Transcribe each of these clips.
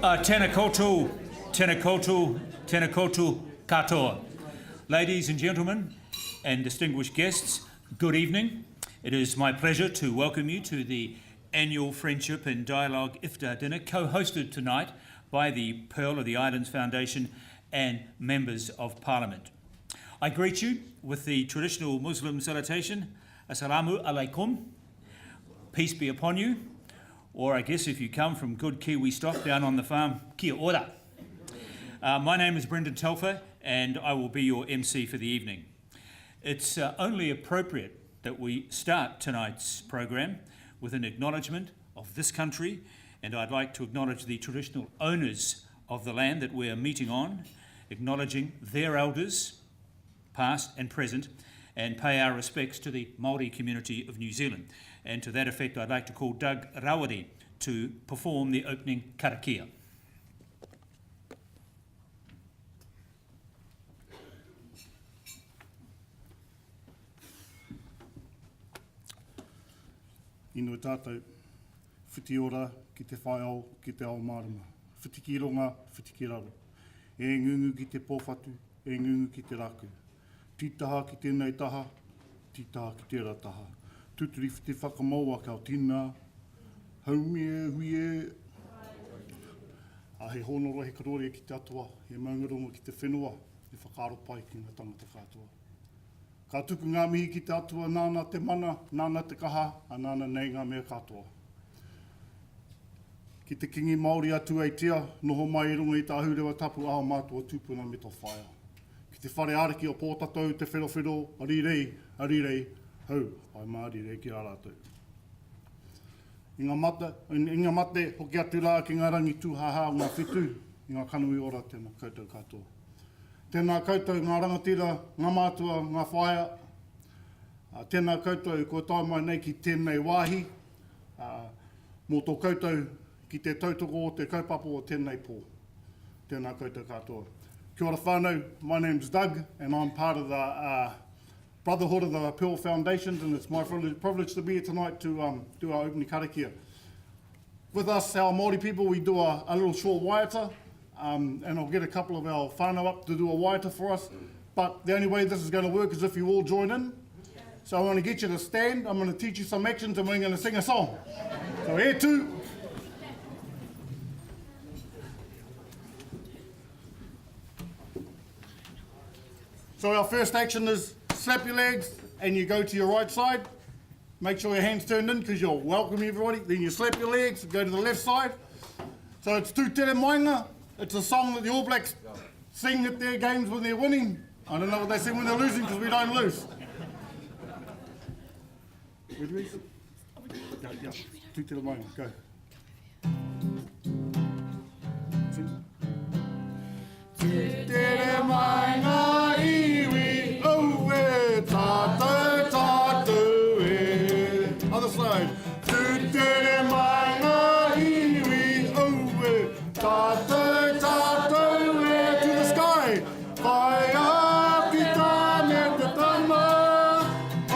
Tēnā koutou, tēnā koutou, tēnā koutou katoa. Ladies and gentlemen and distinguished guests, good evening. It is my pleasure to welcome you to the annual Friendship and Dialogue Iftar dinner, co-hosted tonight by the Pearl of the Islands Foundation and members of Parliament. I greet you with the traditional Muslim salutation, Assalamu alaikum, peace be upon you, or I guess if you come from good Kiwi stock down on the farm, kia ora. My name is Brendan Telfer and I will be your MC for the evening. It's only appropriate that we start tonight's program with an acknowledgement of this country, and I'd like to acknowledge the traditional owners of the land that we're meeting on, acknowledging their elders, past and present, and pay our respects to the Māori community of New Zealand. And to that effect, I'd like to call Doug Rawari to perform the opening karakia. Ino tātou, whiti ora ki te whai au, ki te ao mārama. Whiti ki ronga, whiti ki raro. E ngungu ki te pōwhatu, e ngungu ki te raku. Titaha ki tēnei taha, titaha ki tērā taha. Tuturi whiti whakamaua kao tīna, haumie, huie. He honoro he karore ki te atua, he maungarongo ki te whenua, he whakaro pai ki ngā tangata katoa. Ka tuku ngā mihi ki te atua, nāna te mana, nāna te kaha, a nāna nei ngā mea katoa. Ki te kingi Māori atu ei tia, noho mai i runga i tā hurewa tapu aho mātua tūpuna me tō whaia. Ki te whare ariki o pōtatou, te wherowhero, arirei, hau, ai Māori rei ki rātou. I ngā mate, hoki atu rā ki ngā rangi tūhaha o ngā whitu, i ngā kanui ora tēnā koutou katoa. Tēnā koutou ngā rangatira, ngā mātua, ngā whaia. Tēnā koutou ko tai mai nei ki tēnei wāhi. Mō tō koutou ki te tautoko o te kaupapa o tēnei pō. Tēnā koutou katoa. Kia ora whānau, my name's Doug and I'm part of the Brotherhood of the Pearl Foundations, and it's my privilege to be here tonight to do our opening karakia. With us, our Māori people, we do a little short waiata, and I'll get a couple of our whānau up to do a waiata for us. But the only way this is going to work is if you all join in. So I'm going to get you to stand, I'm going to teach you some actions, and we're going to sing a song. So here too. So our first action is slap your legs and you go to your right side. Make sure your hands turned in because you'll welcome everybody. Then you slap your legs, go to the left side. So it's Tu Tere Mainga. It's a song that the All Blacks sing at their games when they're winning. I don't know what they sing when they're losing because we don't lose. Ready? Yeah. Tu Tere Mainga, go. Sing. Tu Tere Mainga iwi o e tātou tātou e. Other side. Tu Tere Mainga iwi o e tātou tātou e. To the sky. Whai a pita me te tama o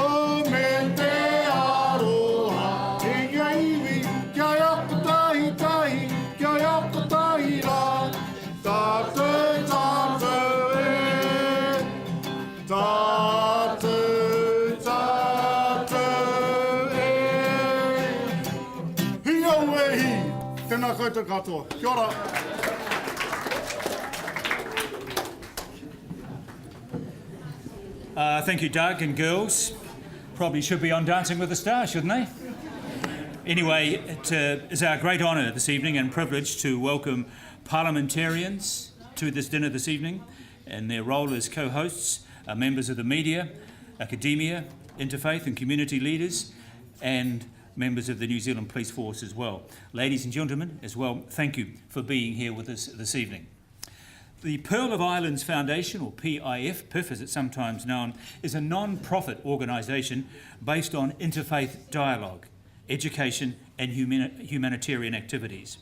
me te aroha. E kia iwi, kia iapa tahi tahi, kia iapa tahi rā. Tātou tātou e, tātou tātou e. Hi au e hi, tēnā koutou katoa. Kia ora. Thank you, Doug and girls. Probably should be on Dancing with the Stars, shouldn't they? Anyway, it is our great honour this evening and privilege to welcome parliamentarians to this dinner this evening, and their role as co-hosts are members of the media, academia, interfaith and community leaders, and members of the New Zealand Police Force as well. Ladies and gentlemen, as well, thank you for being here with us this evening. The Pearl of Islands Foundation, or PIF, as it's sometimes known, is a non-profit organisation based on interfaith dialogue, education and humanitarian activities.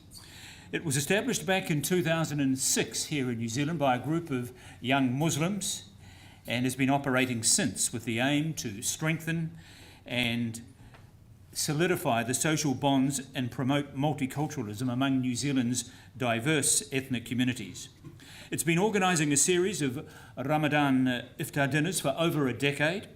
It was established back in 2006 here in New Zealand by a group of young Muslims and has been operating since with the aim to strengthen and solidify the social bonds and promote multiculturalism among New Zealand's diverse ethnic communities. It's been organising a series of Ramadan Iftar dinners for over a decade.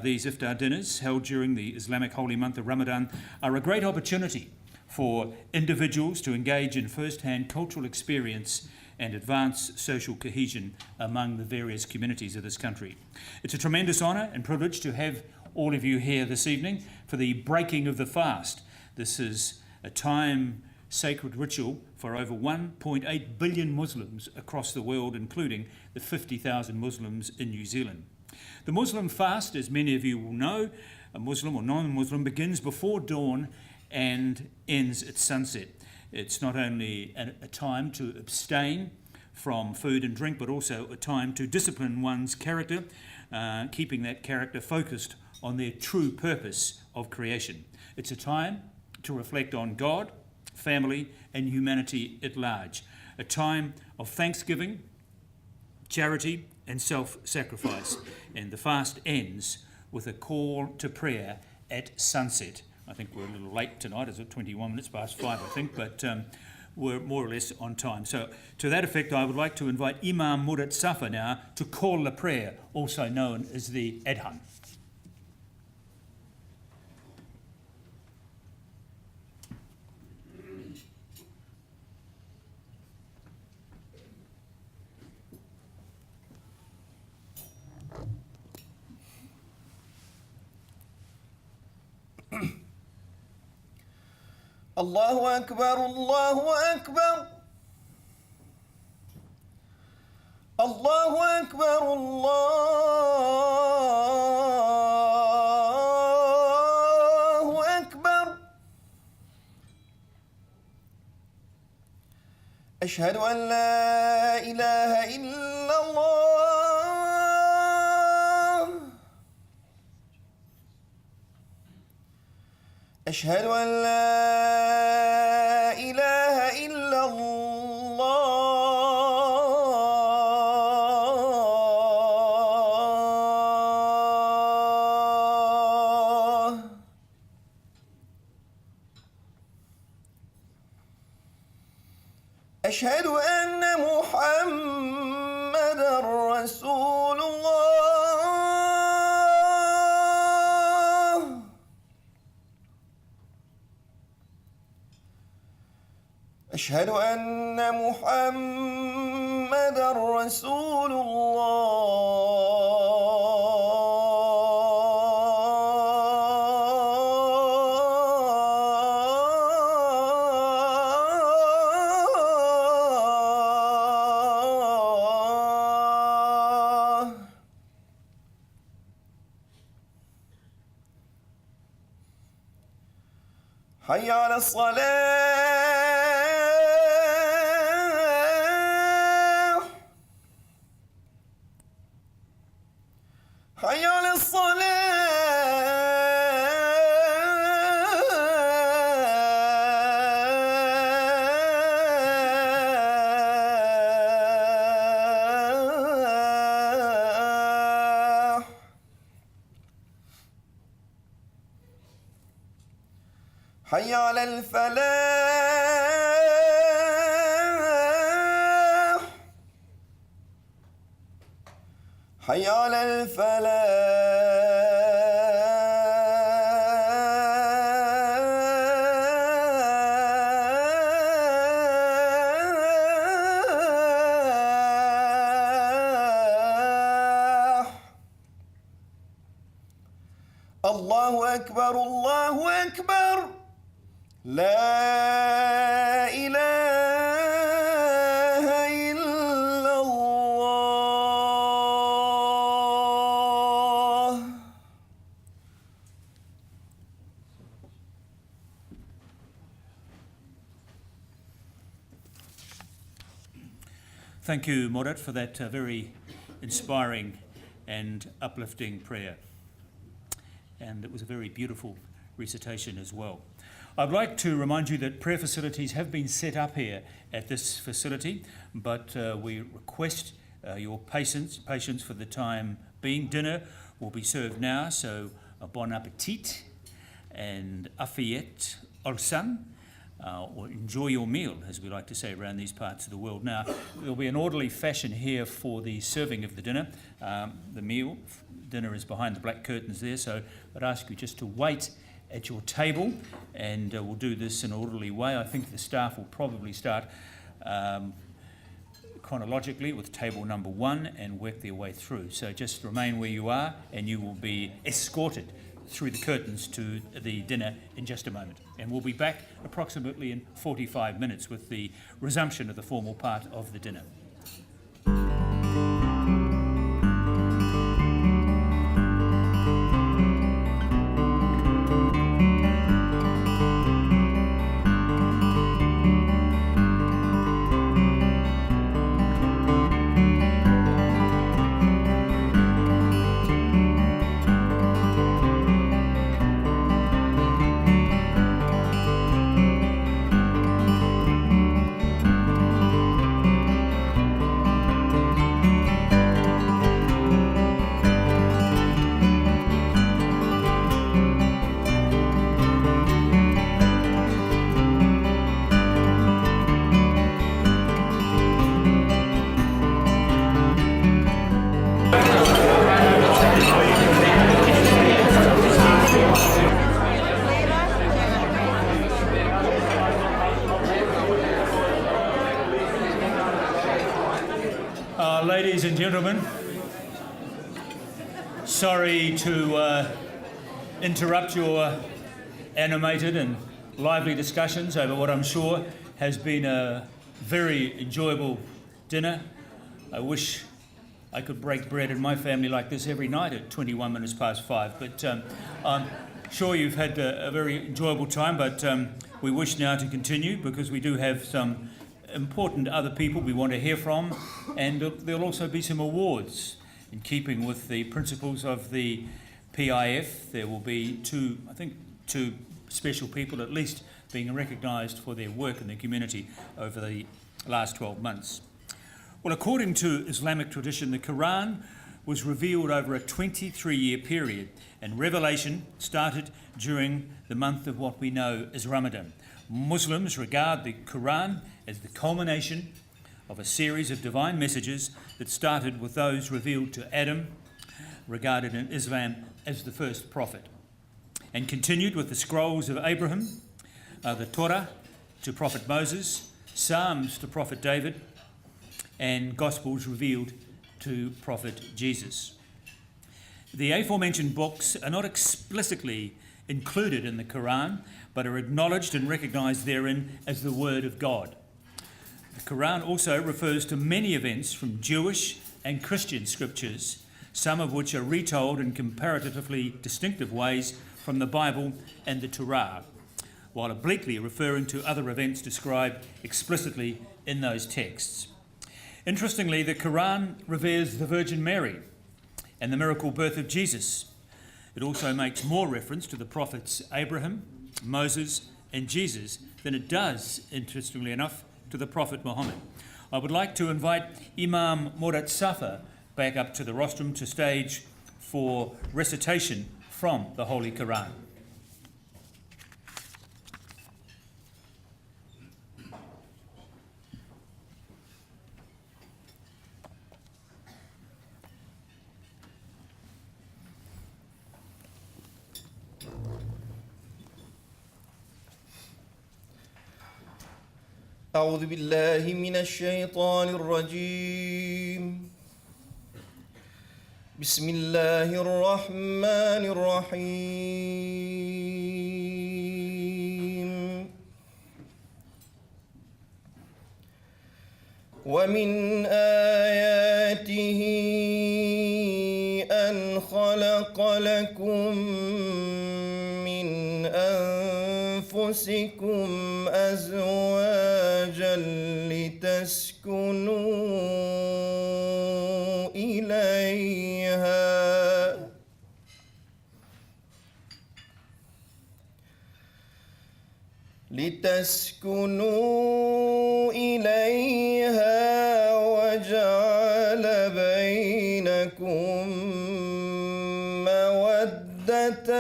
These Iftar dinners, held during the Islamic holy month of Ramadan, are a great opportunity for individuals to engage in first-hand cultural experience and advance social cohesion among the various communities of this country. It's a tremendous honour and privilege to have all of you here this evening for the breaking of the fast. This is a time sacred ritual for over 1.8 billion Muslims across the world, including the 50,000 Muslims in New Zealand. The Muslim fast, as many of you will know, a Muslim or non-Muslim, begins before dawn and ends at sunset. It's not only a time to abstain from food and drink, but also a time to discipline one's character, keeping that character focused on their true purpose of creation. It's a time to reflect on God, family, and humanity at large. A time of thanksgiving, charity, and self-sacrifice. And the fast ends with a call to prayer at sunset. I think we're a little late tonight. It's at 21 minutes past 5, I think, but we're more or less on time. So to that effect, I would like to invite Imam Murat Safa now to call the prayer, also known as the Adhan. الله أكبر الله أكبر الله أكبر الله أكبر أشهد أن لا إله إلا الله أشهد أن لا إله إلا الله أشهد أن محمدًا رسول الله أشهد أن محمدًا رسول الله حي على الصلاة حي على الصلاة حي على الفلاح حي على الفلاح الله أكبر الله أكبر لا إله إلا الله Thank you, Murat, for that very inspiring and uplifting prayer. And it was a very beautiful recitation as well. I'd like to remind you that prayer facilities have been set up here at this facility, but we request your patience for the time being. Dinner will be served now, so bon appetit. and afiet olsan, or enjoy your meal, as we like to say around these parts of the world. Now, there'll be an orderly fashion here for the serving of the dinner. Dinner is behind the black curtains there, so I'd ask you just to wait at your table, and we'll do this in an orderly way. I think the staff will probably start chronologically with table number 1 and work their way through. So just remain where you are, and you will be escorted through the curtains to the dinner in just a moment. And we'll be back approximately in 45 minutes with the resumption of the formal part of the dinner. Ladies and gentlemen, sorry to interrupt your animated and lively discussions over what I'm sure has been a very enjoyable dinner. I wish I could break bread in my family like this every night at 21 minutes past 5, but I'm sure you've had a very enjoyable time, but we wish now to continue because we do have some important other people we want to hear from, and there'll also be some awards in keeping with the principles of the PIF. There will be two special people at least being recognised for their work in the community over the last 12 months. Well, according to Islamic tradition, the Quran was revealed over a 23-year period, and revelation started during the month of what we know as Ramadan. Muslims regard the Quran as the culmination of a series of divine messages that started with those revealed to Adam, regarded in Islam as the first prophet, and continued with the scrolls of Abraham, the Torah to Prophet Moses, Psalms to Prophet David, and Gospels revealed to Prophet Jesus. The aforementioned books are not explicitly included in the Quran, but are acknowledged and recognised therein as the Word of God. The Quran also refers to many events from Jewish and Christian scriptures, some of which are retold in comparatively distinctive ways from the Bible and the Torah, while obliquely referring to other events described explicitly in those texts. Interestingly, the Quran reveres the Virgin Mary and the miracle birth of Jesus. It also makes more reference to the prophets Abraham, Moses, and Jesus than it does, interestingly enough, to the Prophet Muhammad. I would like to invite Imam Murad Safa back up to the rostrum to stage for recitation from the Holy Quran. أعوذ بالله من الشيطان الرجيم. بسم الله الرحمن الرحيم. ومن آياته أن خلق لكم من أنفسكم أزواجا لتسكنوا إليها وجعل بينكم مودة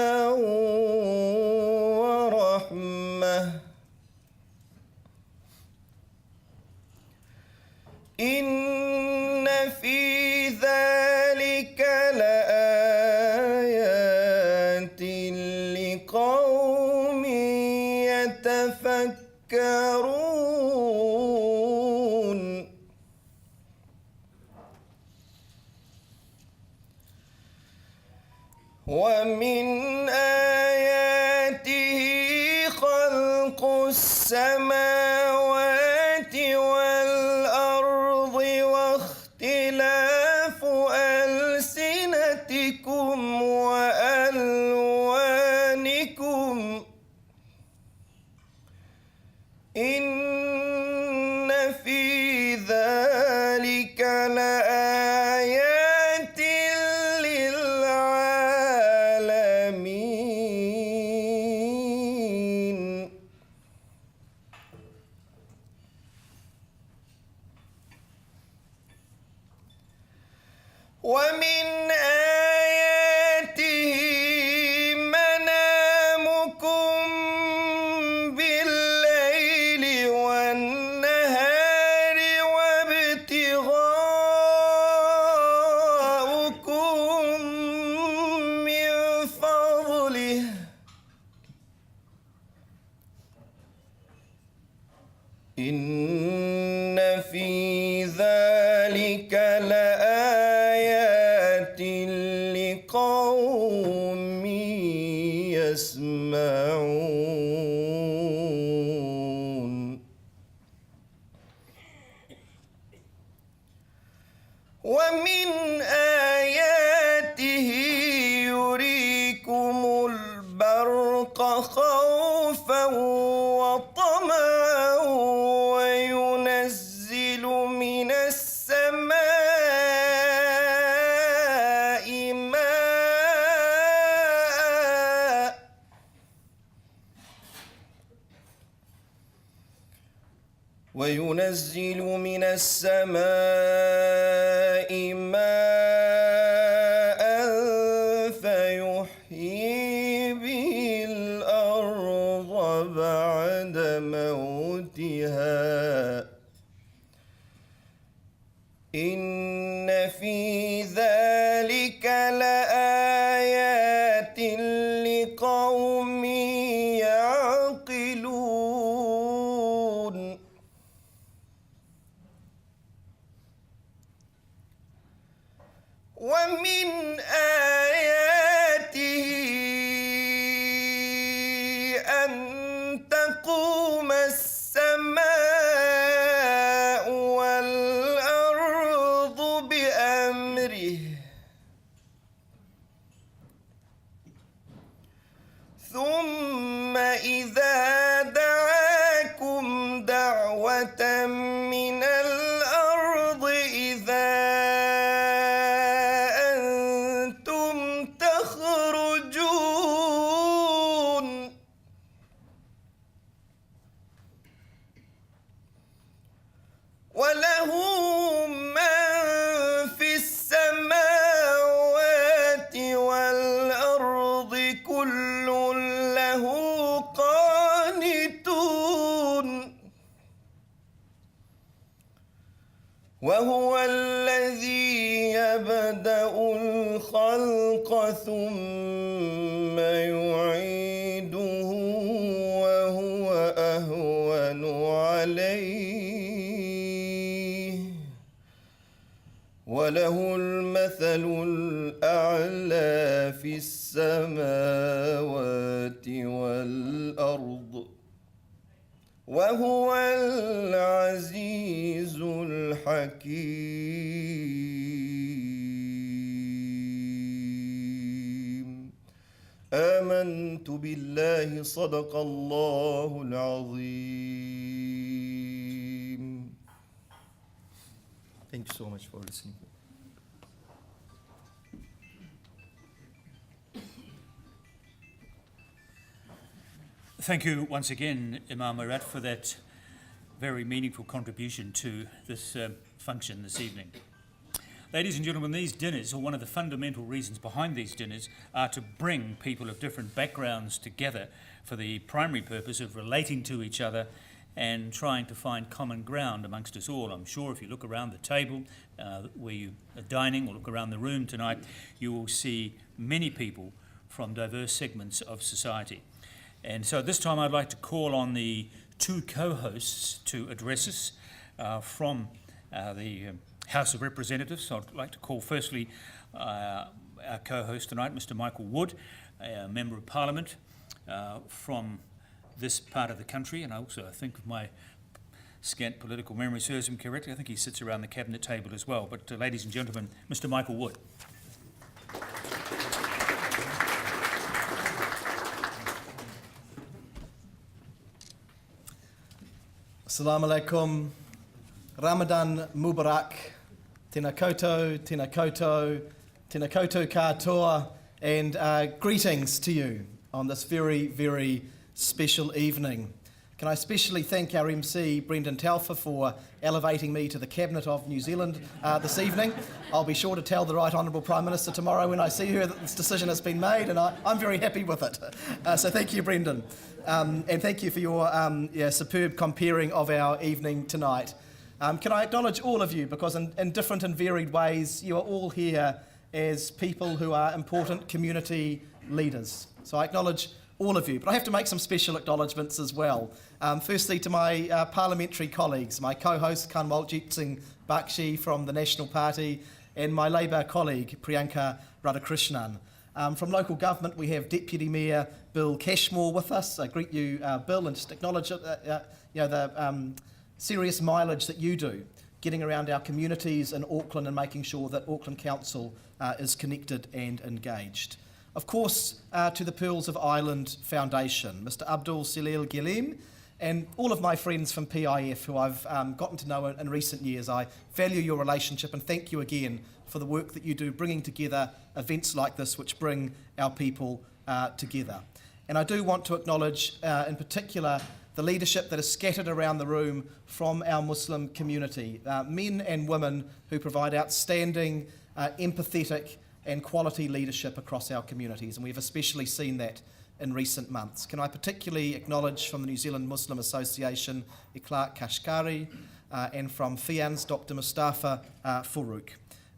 إن في ذلك لآيات لقوم يتفكرون ومن آياته خلق السماوات والأرض واختلاف ألسنتكم وألوانكم إن في ذلك لآيات للعالمين ومن آياته منامكم بالليل والنهار وابتغاؤكم من فضله إن في ذلك لآيات لقوم يسمعون ومن آياته يريكم البرق خوفا وطمعا وينزل من السماء ماء فيحيي به الأرض بعد موتها إن في ذلك لآيات لقوم يعقلون ومن آياته أن تقوم السماء والأرض بأمره ثم إذا دعاكم دعوة من الأرض إذا أنتم تخرجون وله من في السماوات والأرض كل له قانتون وهو الذي يبدأ الخلق ثم يعيده وهو أهون عليه وله المثل الأعلى في السماوات والأرض وهو العزيز الحكيم آمنت بالله صدق الله العظيم. Thank you so much for listening. Thank you once again, Imam Murat, for that very meaningful contribution to this function this evening. Ladies and gentlemen, these dinners, or one of the fundamental reasons behind these dinners, are to bring people of different backgrounds together for the primary purpose of relating to each other and trying to find common ground amongst us all. I'm sure if you look around the table where you are dining or look around the room tonight, you will see many people from diverse segments of society. And so at this time I'd like to call on the two co-hosts to address us from the House of Representatives. So I'd like to call firstly our co-host tonight, Mr. Michael Wood, a Member of Parliament from this part of the country, and I think if my scant political memory serves him correctly, I think he sits around the cabinet table as well. But ladies and gentlemen, Mr. Michael Wood. Assalamu alaikum, Ramadan Mubarak, tēnā koutou, tēnā koutou, tēnā koutou katoa, and greetings to you on this very, very special evening. Can I especially thank our MC, Brendan Telfer, for elevating me to the Cabinet of New Zealand this evening. I'll be sure to tell the Right Honourable Prime Minister tomorrow when I see her that this decision has been made, and I'm very happy with it. So thank you, Brendan. And thank you for your superb comparing of our evening tonight. Can I acknowledge all of you, because in different and varied ways, you are all here as people who are important community leaders. So I acknowledge all of you, but I have to make some special acknowledgements as well. Firstly, to my parliamentary colleagues, my co-host Kanwaljit Bakshi from the National Party, and my Labour colleague Priyanka Radhakrishnan. From local government, we have Deputy Mayor Bill Cashmore with us. I greet you, Bill, and just acknowledge the serious mileage that you do, getting around our communities in Auckland and making sure that Auckland Council is connected and engaged. Of course, to the Pearls of Ireland Foundation, Mr. Abdul Salil Gilim, and all of my friends from PIF who I've gotten to know in recent years. I value your relationship and thank you again for the work that you do, bringing together events like this which bring our people together. And I do want to acknowledge in particular the leadership that is scattered around the room from our Muslim community, men and women who provide outstanding, empathetic and quality leadership across our communities, and we've especially seen that in recent months. Can I particularly acknowledge from the New Zealand Muslim Association, Clark Kashkari, and from FIAN's Dr. Mustafa Farouk.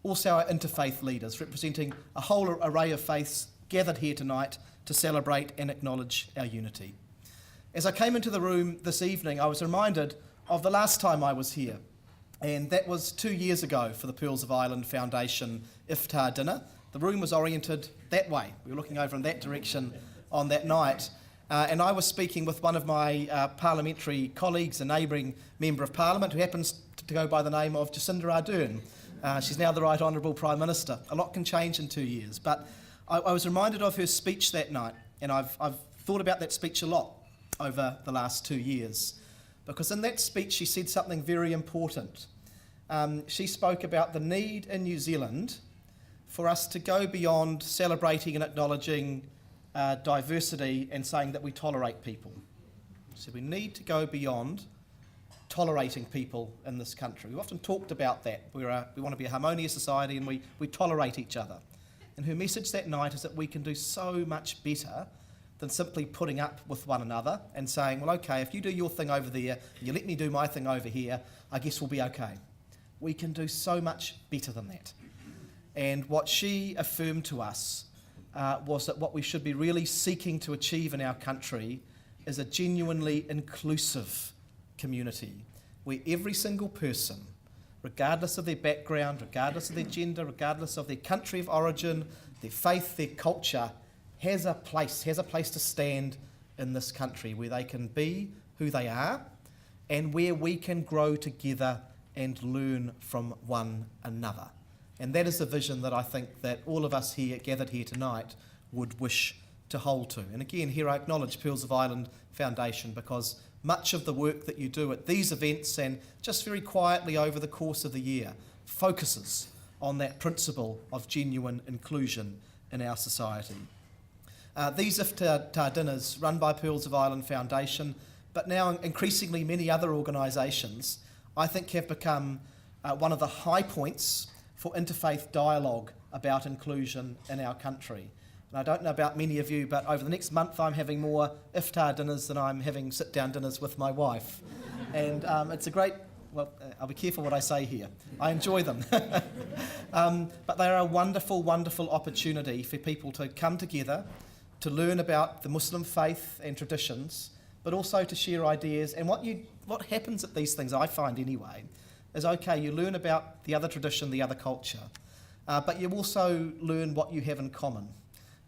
Also our interfaith leaders, representing a whole array of faiths gathered here tonight to celebrate and acknowledge our unity. As I came into the room this evening, I was reminded of the last time I was here, and that was 2 years ago for the Pearls of Ireland Foundation Iftar dinner. The room was oriented that way. We were looking over in that direction on that night. And I was speaking with one of my parliamentary colleagues, a neighbouring Member of Parliament, who happens to go by the name of Jacinda Ardern. She's now the Right Honourable Prime Minister. A lot can change in 2 years. But I was reminded of her speech that night, and I've thought about that speech a lot over the last 2 years. Because in that speech she said something very important. She spoke about the need in New Zealand for us to go beyond celebrating and acknowledging diversity and saying that we tolerate people. So we need to go beyond tolerating people in this country. We've often talked about that. We want to be a harmonious society and we tolerate each other. And her message that night is that we can do so much better than simply putting up with one another and saying, well, okay, if you do your thing over there, and you let me do my thing over here, I guess we'll be okay. We can do so much better than that. And what she affirmed to us was that what we should be really seeking to achieve in our country is a genuinely inclusive community where every single person, regardless of their background, regardless of their gender, regardless of their country of origin, their faith, their culture, has a place to stand in this country where they can be who they are and where we can grow together and learn from one another. And that is the vision that I think that all of us here gathered here tonight would wish to hold to. And again, here I acknowledge Pearls of Ireland Foundation, because much of the work that you do at these events and just very quietly over the course of the year focuses on that principle of genuine inclusion in our society. These Iftar dinners, run by Pearls of Ireland Foundation, but now increasingly many other organisations, I think have become one of the high points for interfaith dialogue about inclusion in our country. And I don't know about many of you, but over the next month I'm having more iftar dinners than I'm having sit-down dinners with my wife. And it's a great, well, I'll be careful what I say here. I enjoy them. But they are a wonderful, wonderful opportunity for people to come together, to learn about the Muslim faith and traditions, but also to share ideas. And what happens at these things, I find anyway, is okay, you learn about the other tradition, the other culture, but you also learn what you have in common.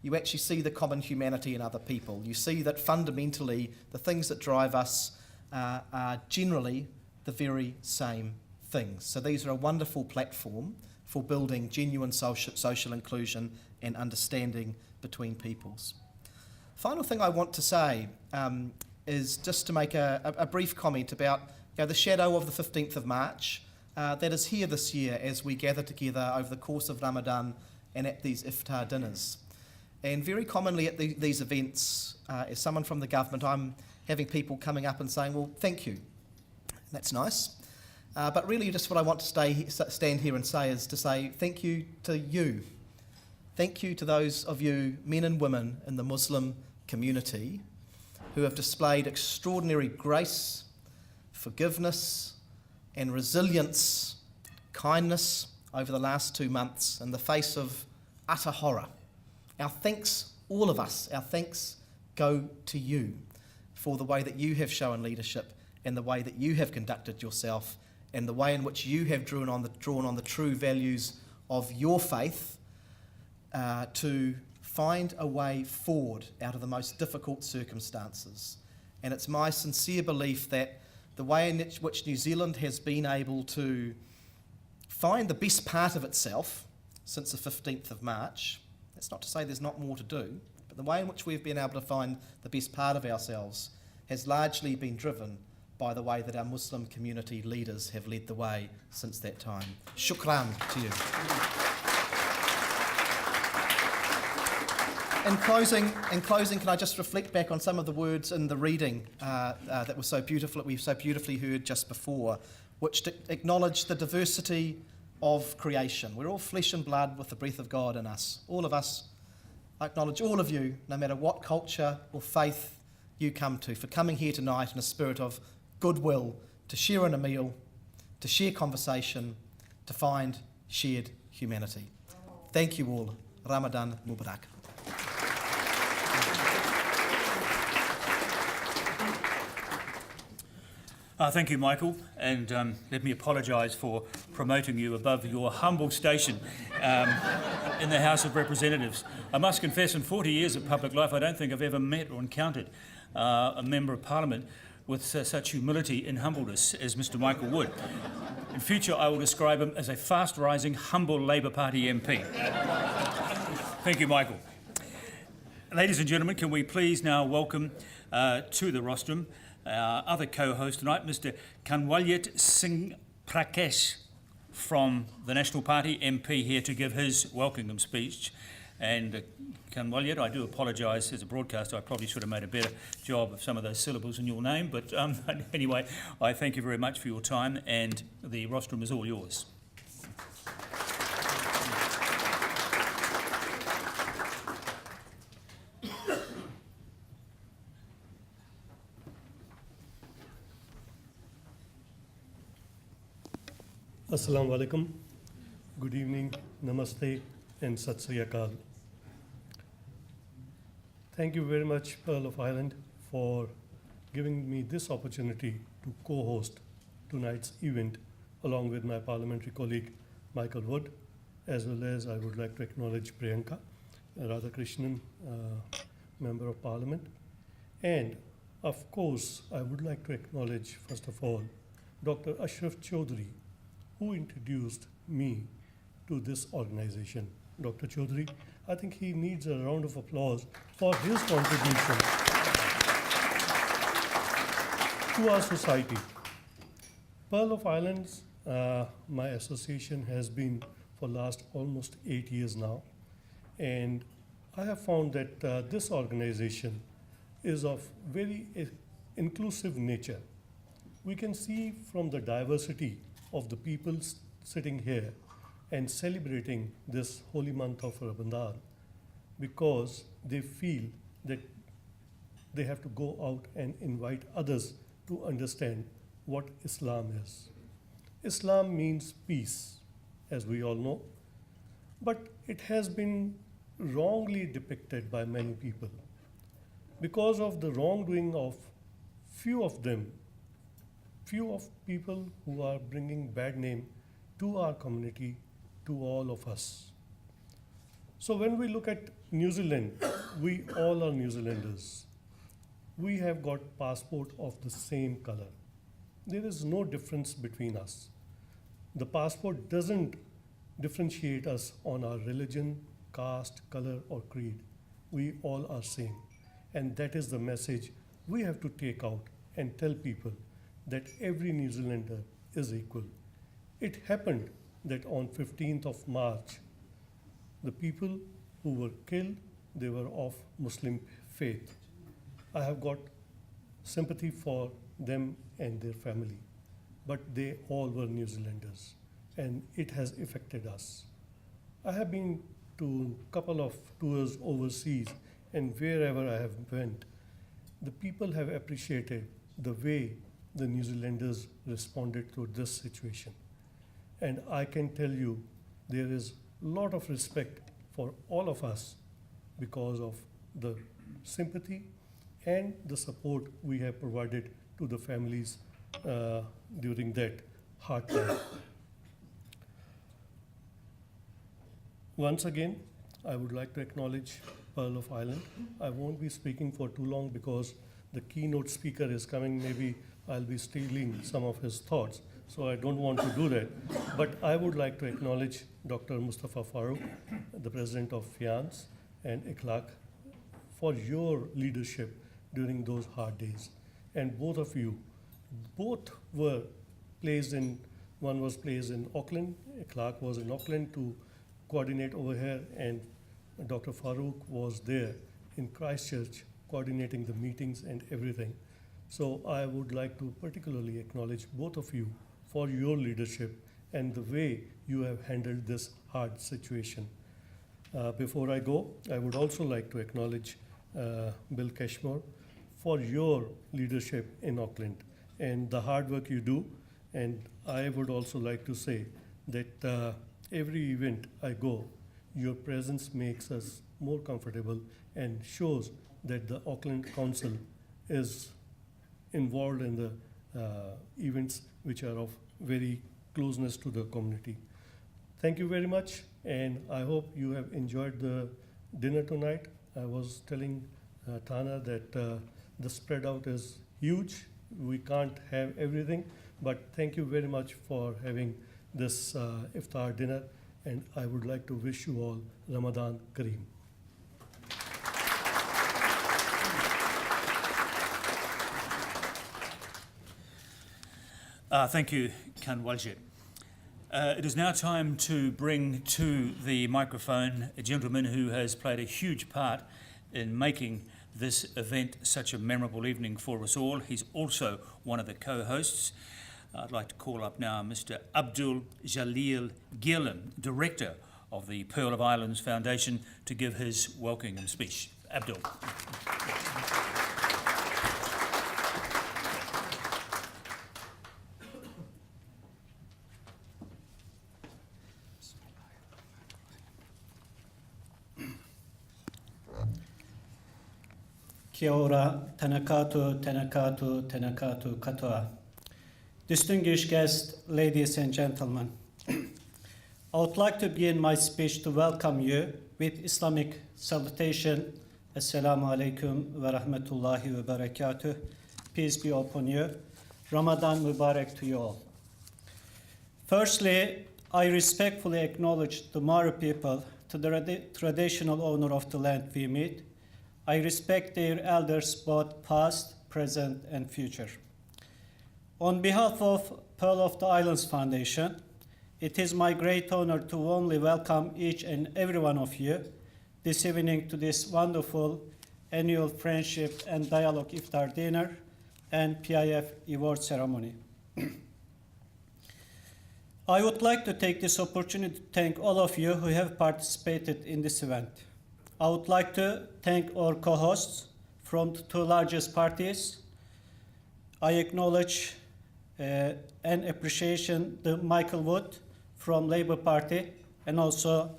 You actually see the common humanity in other people. You see that fundamentally the things that drive us are generally the very same things. So these are a wonderful platform for building genuine social inclusion and understanding between peoples. Final thing I want to say is just to make a brief comment about the shadow of the 15th of March that is here this year as we gather together over the course of Ramadan and at these iftar dinners. And very commonly at these events, as someone from the government, I'm having people coming up and saying, well, thank you. That's nice. But really just what I want to stand here and say is to say thank you to you. Thank you to those of you, men and women in the Muslim community, who have displayed extraordinary grace, forgiveness, and resilience, kindness over the last 2 months in the face of utter horror. Our thanks, all of us, our thanks go to you for the way that you have shown leadership and the way that you have conducted yourself and the way in which you have drawn on the true values of your faith to find a way forward out of the most difficult circumstances. And it's my sincere belief that the way in which New Zealand has been able to find the best part of itself since the 15th of March, that's not to say there's not more to do, but the way in which we've been able to find the best part of ourselves has largely been driven by the way that our Muslim community leaders have led the way since that time. Shukran to you. In closing, can I just reflect back on some of the words in the reading that were so beautiful, that we've so beautifully heard just before, which acknowledge the diversity of creation. We're all flesh and blood with the breath of God in us. All of us. I acknowledge all of you, no matter what culture or faith you come to, for coming here tonight in a spirit of goodwill, to share in a meal, to share conversation, to find shared humanity. Thank you all. Ramadan Mubarak. Thank you, Michael, and let me apologise for promoting you above your humble station in the House of Representatives. I must confess, in 40 years of public life, I don't think I've ever met or encountered a Member of Parliament with such humility and humbleness as Mr Michael Wood. In future, I will describe him as a fast-rising, humble Labour Party MP. Thank you, Michael. Ladies and gentlemen, can we please now welcome to the rostrum our other co-host tonight, Mr Kanwaljit Singh Prakesh from the National Party, MP, here to give his welcome speech. And Kanwaljit, I do apologise, as a broadcaster, I probably should have made a better job of some of those syllables in your name, but anyway, I thank you very much for your time, and the rostrum is all yours. Assalamu alaikum, good evening, namaste and sat sri akal. Thank you very much, Pearl of Ireland, for giving me this opportunity to co-host tonight's event along with my parliamentary colleague Michael Wood, as well as I would like to acknowledge Priyanka Radhakrishnan, Member of Parliament. And of course, I would like to acknowledge, first of all, Dr. Ashraf Chaudhry, who introduced me to this organization. Dr. Chaudhry, I think he needs a round of applause for his contribution to our society. Pearl of Islands, my association has been for last almost 8 years now, and I have found that this organization is of very inclusive nature. We can see from the diversity of the people sitting here and celebrating this holy month of Ramadan because they feel that they have to go out and invite others to understand what Islam is. Islam means peace, as we all know, but it has been wrongly depicted by many people because of the wrongdoing of few of them, few of people who are bringing bad name to our community, to all of us. So when we look at New Zealand, we all are New Zealanders. We have got passport of the same color. There is no difference between us. The passport doesn't differentiate us on our religion, caste, color, or creed. We all are same. And that is the message we have to take out and tell people that every New Zealander is equal. It happened that on 15th of March, the people who were killed, they were of Muslim faith. I have got sympathy for them and their family, but they all were New Zealanders, and it has affected us. I have been to a couple of tours overseas, and wherever I have went, the people have appreciated the way the New Zealanders responded to this situation. And I can tell you, there is a lot of respect for all of us because of the sympathy and the support we have provided to the families during that hard time. Once again, I would like to acknowledge Pearl of Ireland. I won't be speaking for too long because the keynote speaker is coming. Maybe I'll be stealing some of his thoughts, so I don't want to do that. But I would like to acknowledge Dr. Mustafa Farooq, the president of FIANS, and ICLAC for your leadership during those hard days. And both of you, both were placed in, one was placed in Auckland, ICLAC was in Auckland to coordinate over here, and Dr. Farooq was there in Christchurch coordinating the meetings and everything. So I would like to particularly acknowledge both of you for your leadership and the way you have handled this hard situation. Before I go, I would also like to acknowledge Bill Cashmore for your leadership in Auckland and the hard work you do. And I would also like to say that every event I go, your presence makes us more comfortable and shows that the Auckland Council is involved in the events which are of very closeness to the community. Thank you very much, and I hope you have enjoyed the dinner tonight. I was telling Tana that the spread out is huge. We can't have everything, but thank you very much for having this iftar dinner, and I would like to wish you all Ramadan Kareem. Thank you, Kanwaljit. It is now time to bring to the microphone a gentleman who has played a huge part in making this event such a memorable evening for us all. He's also one of the co-hosts. I'd like to call up now Mr. Abdul Jalil Gillen, Director of the Pearl of Islands Foundation, to give his welcoming speech. Abdul. Kia ora, tēnā koutou, tēnā koutou, tēnā koutou katoa. Distinguished guests, ladies and gentlemen, I would like to begin my speech to welcome you with Islamic salutation. Assalamu alaikum wa rahmatullahi wa barakatuh. Peace be upon you. Ramadan Mubarak to you all. Firstly, I respectfully acknowledge the Maori people, to the traditional owner of the land we meet. I respect their elders, both past, present, and future. On behalf of Pearl of the Islands Foundation, it is my great honor to warmly welcome each and every one of you this evening to this wonderful annual Friendship and Dialogue Iftar dinner and PIF award ceremony. I would like to take this opportunity to thank all of you who have participated in this event. I would like to thank our co-hosts from the two largest parties. I acknowledge and appreciation the Michael Wood from Labour Party, and also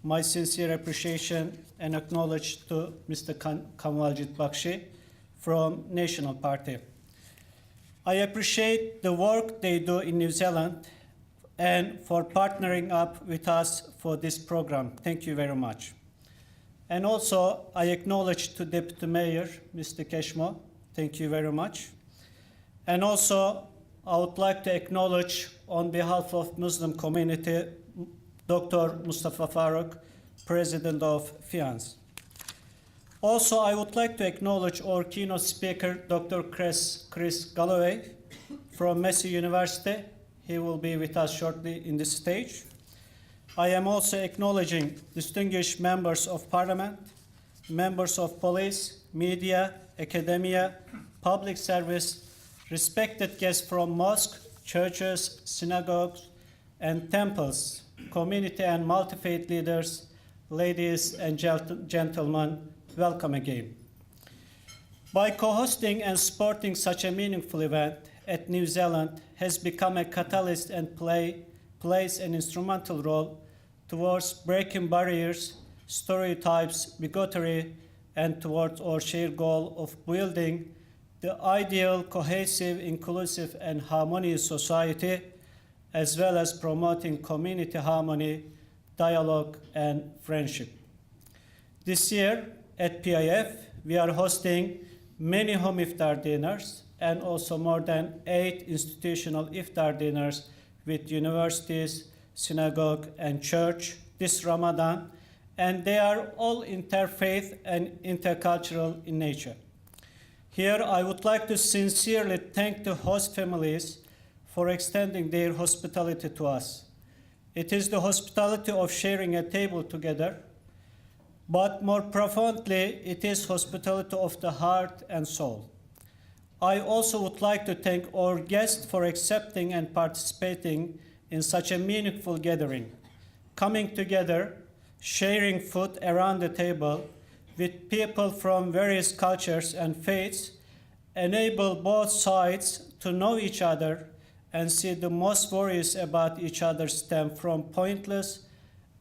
my sincere appreciation and acknowledge to Mr. Kanwaljit Bakshi from National Party. I appreciate the work they do in New Zealand and for partnering up with us for this program. Thank you very much. And also, I acknowledge to Deputy Mayor, Mr. Keshmo. Thank you very much. And also, I would like to acknowledge on behalf of Muslim community, Dr. Mustafa Farooq, President of FIANS. Also, I would like to acknowledge our keynote speaker, Dr. Chris Galloway from Massey University. He will be with us shortly in this stage. I am also acknowledging distinguished members of Parliament, members of police, media, academia, public service, respected guests from mosques, churches, synagogues, and temples, community and multi-faith leaders, ladies and gentlemen, welcome again. By co-hosting and supporting such a meaningful event at New Zealand has become a catalyst and plays an instrumental role towards breaking barriers, stereotypes, bigotry, and towards our shared goal of building the ideal, cohesive, inclusive, and harmonious society, as well as promoting community harmony, dialogue, and friendship. This year at PIF, we are hosting many home iftar dinners and also more than 8 institutional iftar dinners with universities, synagogue, and church this Ramadan, and they are all interfaith and intercultural in nature. Here, I would like to sincerely thank the host families for extending their hospitality to us. It is the hospitality of sharing a table together, but more profoundly, it is hospitality of the heart and soul. I also would like to thank our guests for accepting and participating in such a meaningful gathering, coming together, sharing food around the table with people from various cultures and faiths, enable both sides to know each other and see the most worries about each other stem from pointless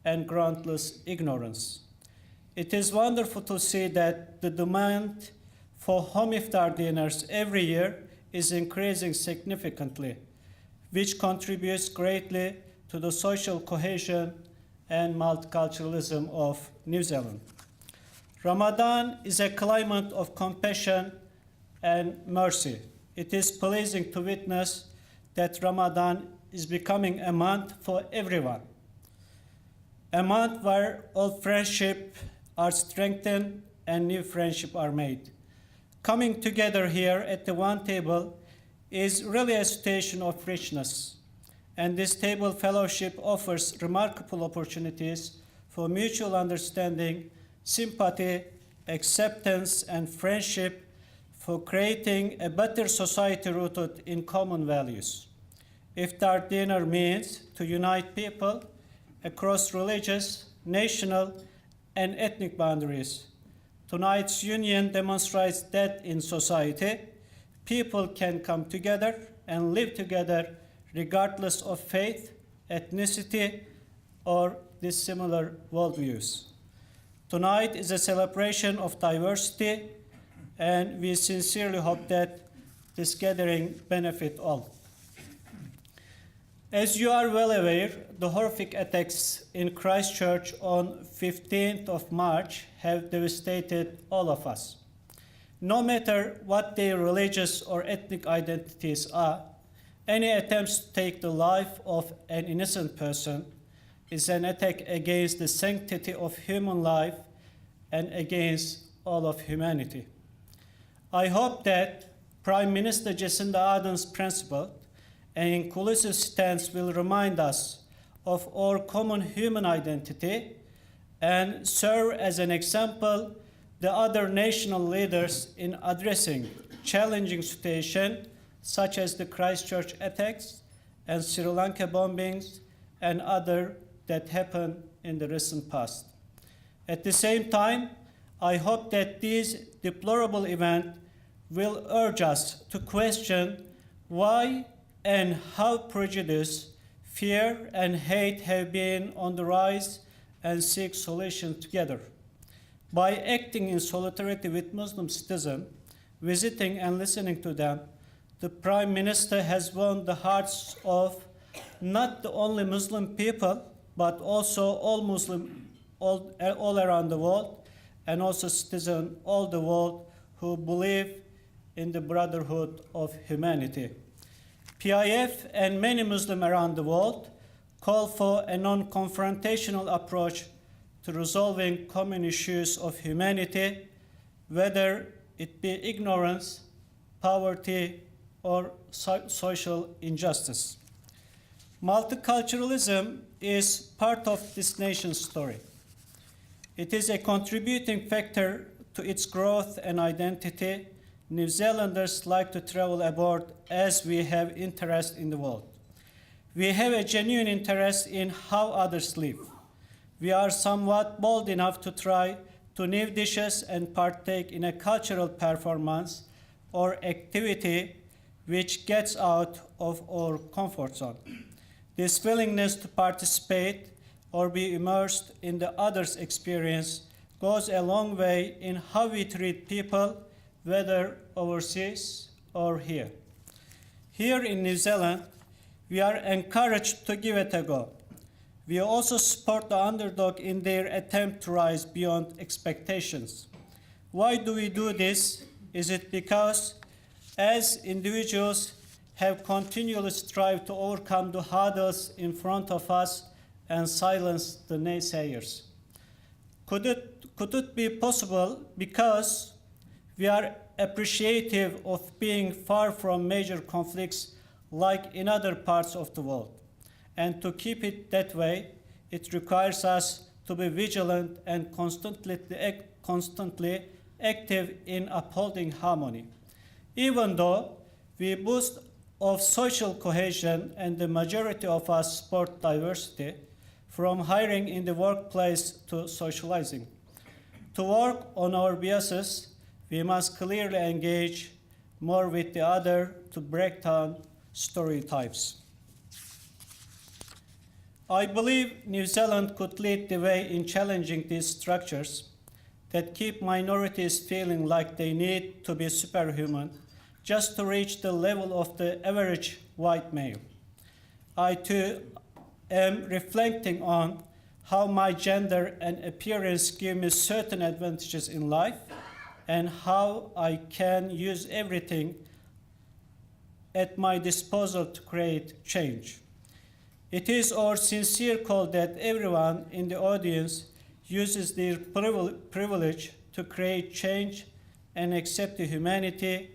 and groundless ignorance. It is wonderful to see that the demand for home iftar dinners every year is increasing significantly, which contributes greatly to the social cohesion and multiculturalism of New Zealand. Ramadan is a climate of compassion and mercy. It is pleasing to witness that Ramadan is becoming a month for everyone, a month where old friendships are strengthened and new friendships are made. Coming together here at the one table is really a situation of richness, and this table fellowship offers remarkable opportunities for mutual understanding, sympathy, acceptance, and friendship, for creating a better society rooted in common values. Iftar dinner means to unite people across religious, national, and ethnic boundaries. Tonight's union demonstrates that in society, people can come together and live together regardless of faith, ethnicity, or dissimilar worldviews. Tonight is a celebration of diversity, and we sincerely hope that this gathering benefit all. As you are well aware, the horrific attacks in Christchurch on 15th of March have devastated all of us. No matter what their religious or ethnic identities are, any attempts to take the life of an innocent person is an attack against the sanctity of human life and against all of humanity. I hope that Prime Minister Jacinda Ardern's principle and inclusive stance will remind us of our common human identity and serve as an example the other national leaders in addressing challenging situations such as the Christchurch attacks and Sri Lanka bombings and other that happened in the recent past. At the same time, I hope that this deplorable event will urge us to question why and how prejudice, fear, and hate have been on the rise and seek solutions together. By acting in solidarity with Muslim citizens, visiting and listening to them, the Prime Minister has won the hearts of not only Muslim people, but also all Muslim all around the world, and also citizens all the world who believe in the brotherhood of humanity. PIF and many Muslims around the world call for a non-confrontational approach to resolving common issues of humanity, whether it be ignorance, poverty, or social injustice. Multiculturalism is part of this nation's story. It is a contributing factor to its growth and identity. New Zealanders like to travel abroad as we have interest in the world. We have a genuine interest in how others live. We are somewhat bold enough to try to new dishes and partake in a cultural performance or activity which gets out of our comfort zone. This willingness to participate or be immersed in the other's experience goes a long way in how we treat people, whether overseas or here. Here in New Zealand, we are encouraged to give it a go. We also support the underdog in their attempt to rise beyond expectations. Why do we do this? Is it because as individuals have continually strived to overcome the hurdles in front of us and silence the naysayers? Could it be possible because we are appreciative of being far from major conflicts like in other parts of the world? And to keep it that way, it requires us to be vigilant and constantly active in upholding harmony. Even though we boast of social cohesion and the majority of us support diversity, from hiring in the workplace to socializing. To work on our biases, we must clearly engage more with the other to break down stereotypes. I believe New Zealand could lead the way in challenging these structures that keep minorities feeling like they need to be superhuman just to reach the level of the average white male. I too am reflecting on how my gender and appearance give me certain advantages in life and how I can use everything at my disposal to create change. It is our sincere call that everyone in the audience uses their privilege to create change and accept the humanity,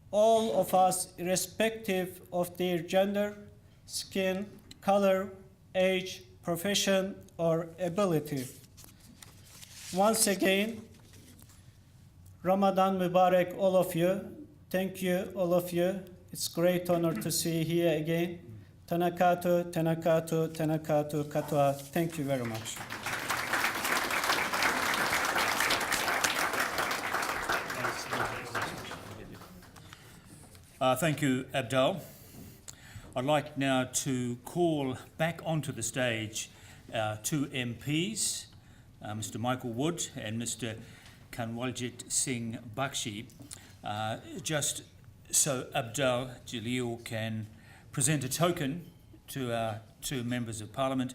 all of us, irrespective of their gender, skin, color, age, profession, or ability. Once again, Ramadan Mubarak, all of you. Thank you, all of you. It's a great honor to see you here again. Tanakatu, Tanakatu, Tanakatu, Katoa. Thank you very much. Thank you, Abdul. I'd like now to call back onto the stage our two MPs, Mr. Michael Wood and Mr. Kanwaljit Singh Bakshi, just so Abdul Jalil can present a token to our two members of Parliament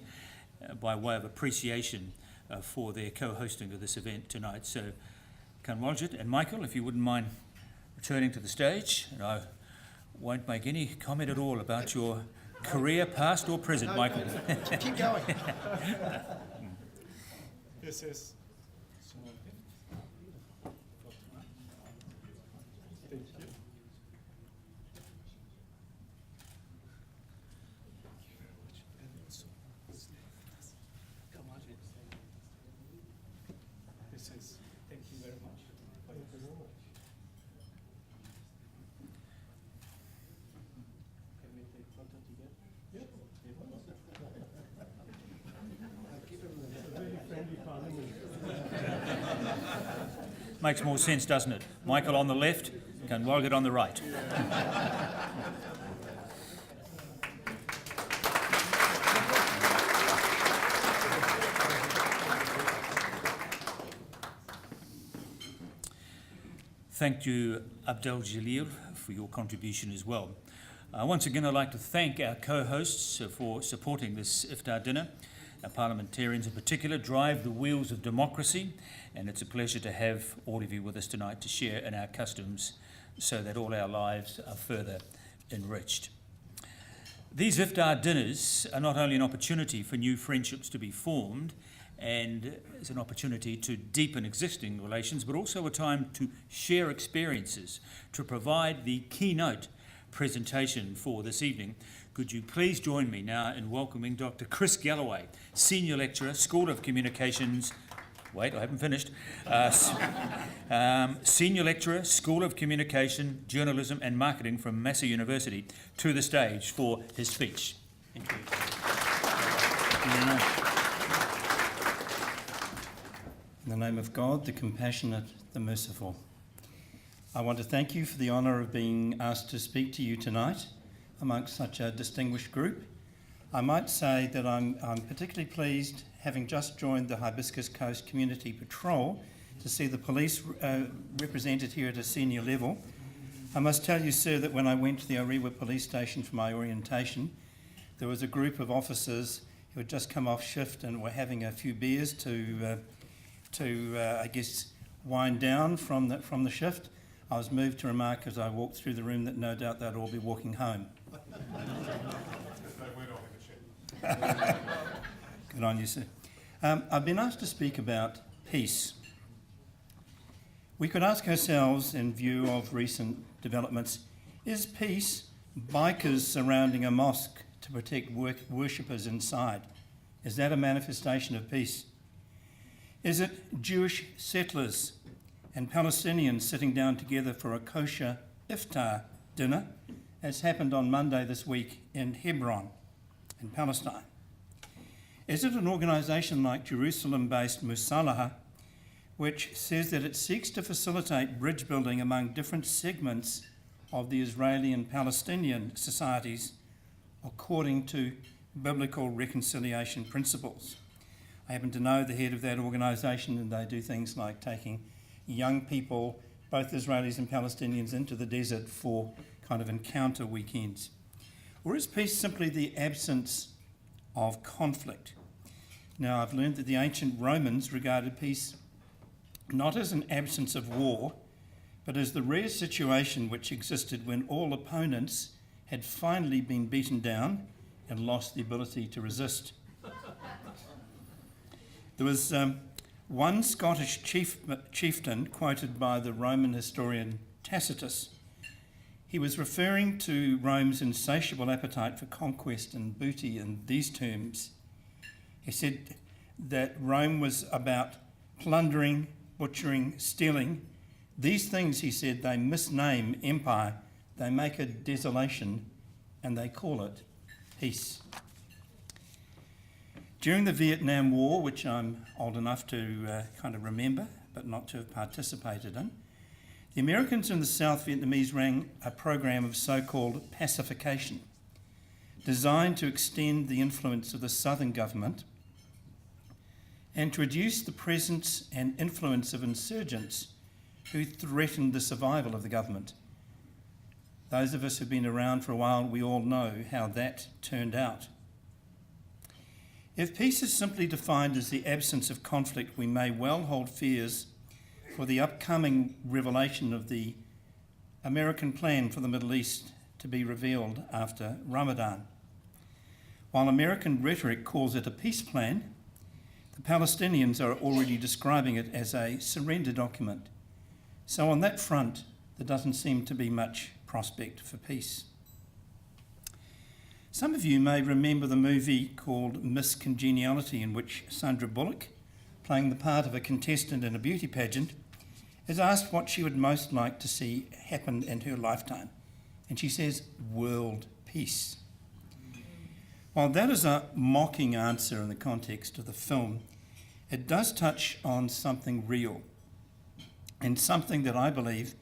by way of appreciation for their co-hosting of this event tonight. So, Kanwaljit and Michael, if you wouldn't mind returning to the stage, and I won't make any comment at all about your career, past or present, Michael. Keep going. Yes, yes. Thank you very much. Can we take photo together? Very friendly parliament. Makes more sense, doesn't it? Michael on the left, Kanwaljit on the right. Thank you, Abdel Jalil, for your contribution as well. Once again, I'd like to thank our co-hosts for supporting this iftar dinner. Our parliamentarians in particular drive the wheels of democracy, and it's a pleasure to have all of you with us tonight to share in our customs so that all our lives are further enriched. These iftar dinners are not only an opportunity for new friendships to be formed, and it's an opportunity to deepen existing relations, but also a time to share experiences, to provide the keynote presentation for this evening. Could you please join me now in welcoming Dr. Chris Galloway, Senior Lecturer, School of Communications. Wait, I haven't finished. Senior Lecturer, School of Communication, Journalism and Marketing from Massey University, to the stage for his speech. Thank you. Thank you very much. In the name of God, the compassionate, the merciful. I want to thank you for the honour of being asked to speak to you tonight amongst such a distinguished group. I might say that I'm particularly pleased, having just joined the Hibiscus Coast Community Patrol, to see the police represented here at a senior level. I must tell you, sir, that when I went to the Orewa police station for my orientation, there was a group of officers who had just come off shift and were having a few beers to I guess, wind down from the shift. I was moved to remark as I walked through the room that no doubt they'd all be walking home. Good on you, sir. I've been asked to speak about peace. We could ask ourselves, in view of recent developments, is peace bikers surrounding a mosque to protect worshippers inside? Is that a manifestation of peace? Is it Jewish settlers and Palestinians sitting down together for a kosher iftar dinner, as happened on Monday this week in Hebron, in Palestine? Is it an organisation like Jerusalem-based Musalaha, which says that it seeks to facilitate bridge building among different segments of the Israeli and Palestinian societies according to biblical reconciliation principles? I happen to know the head of that organisation, and they do things like taking young people, both Israelis and Palestinians, into the desert for kind of encounter weekends. Or is peace simply the absence of conflict? Now, I've learned that the ancient Romans regarded peace not as an absence of war, but as the rare situation which existed when all opponents had finally been beaten down and lost the ability to resist. There was one Scottish chieftain quoted by the Roman historian Tacitus. He was referring to Rome's insatiable appetite for conquest and booty in these terms. He said that Rome was about plundering, butchering, stealing. These things, he said, they misname empire, they make a desolation, and they call it peace. During the Vietnam War, which I'm old enough to kind of remember, but not to have participated in, the Americans and the South Vietnamese ran a program of so-called pacification, designed to extend the influence of the Southern government and to reduce the presence and influence of insurgents who threatened the survival of the government. Those of us who've been around for a while, we all know how that turned out. If peace is simply defined as the absence of conflict, we may well hold fears for the upcoming revelation of the American plan for the Middle East to be revealed after Ramadan. While American rhetoric calls it a peace plan, the Palestinians are already describing it as a surrender document. So on that front, there doesn't seem to be much prospect for peace. Some of you may remember the movie called Miss Congeniality, in which Sandra Bullock, playing the part of a contestant in a beauty pageant, is asked what she would most like to see happen in her lifetime. And she says, world peace. While that is a mocking answer in the context of the film, it does touch on something real. and something that I believe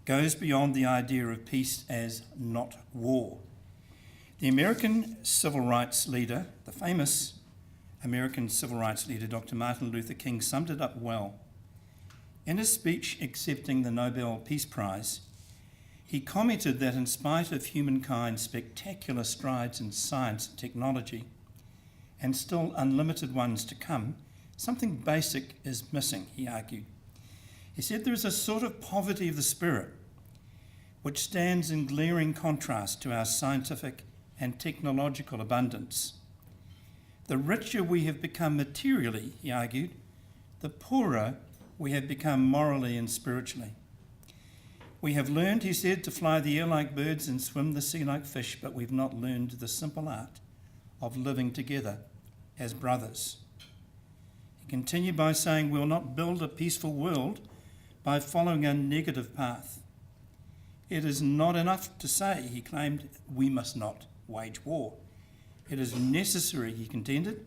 goes beyond the idea of peace as not war. The American civil rights leader, the famous American civil rights leader, Dr. Martin Luther King, summed it up well. In his speech accepting the Nobel Peace Prize, he commented that in spite of humankind's spectacular strides in science and technology, and still unlimited ones to come, something basic is missing, he argued. He said there is a sort of poverty of the spirit which stands in glaring contrast to our scientific and technological abundance. The richer we have become materially, he argued, the poorer we have become morally and spiritually. We have learned, he said, to fly the air like birds and swim the sea like fish, but we've not learned the simple art of living together as brothers. He continued by saying, we'll not build a peaceful world by following a negative path. It is not enough to say, he claimed, we must not wage war. It is necessary, he contended,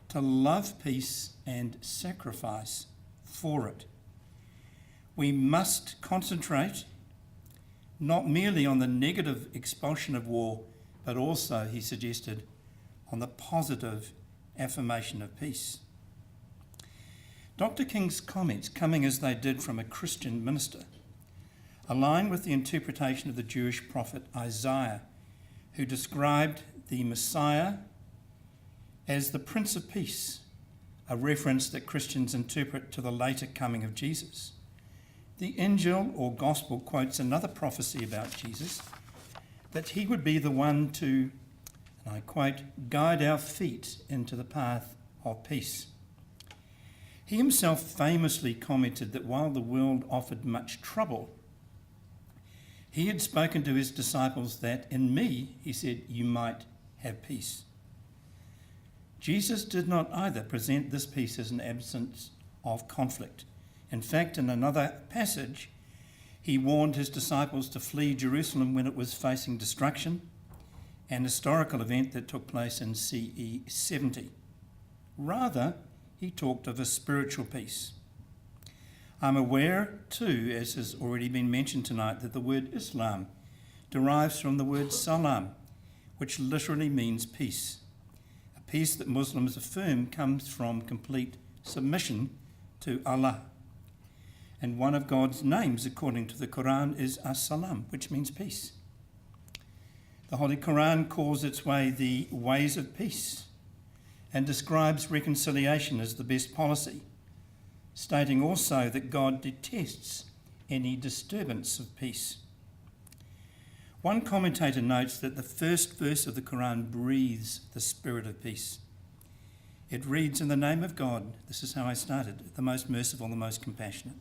to love peace and sacrifice for it. We must concentrate not merely on the negative expulsion of war, but also, he suggested, on the positive affirmation of peace. Dr. King's comments, coming as they did from a Christian minister, align with the interpretation of the Jewish prophet Isaiah, who described the Messiah as the Prince of Peace, a reference that Christians interpret to the later coming of Jesus. The Injil or Gospel quotes another prophecy about Jesus, that he would be the one to, and I quote, guide our feet into the path of peace. He himself famously commented that while the world offered much trouble, he had spoken to his disciples that in me, he said, you might have peace. Jesus did not either present this peace as an absence of conflict. In fact, in another passage, he warned his disciples to flee Jerusalem when it was facing destruction, an historical event that took place in CE 70. Rather, he talked of a spiritual peace. I'm aware, too, as has already been mentioned tonight, that the word Islam derives from the word salam, which literally means peace. A peace that Muslims affirm comes from complete submission to Allah. And one of God's names, according to the Quran, is As-Salam, which means peace. The Holy Quran calls its way the ways of peace and describes reconciliation as the best policy, stating also that God detests any disturbance of peace. One commentator notes that the first verse of the Quran breathes the spirit of peace. It reads, in the name of God, this is how I started, the most merciful, the most compassionate.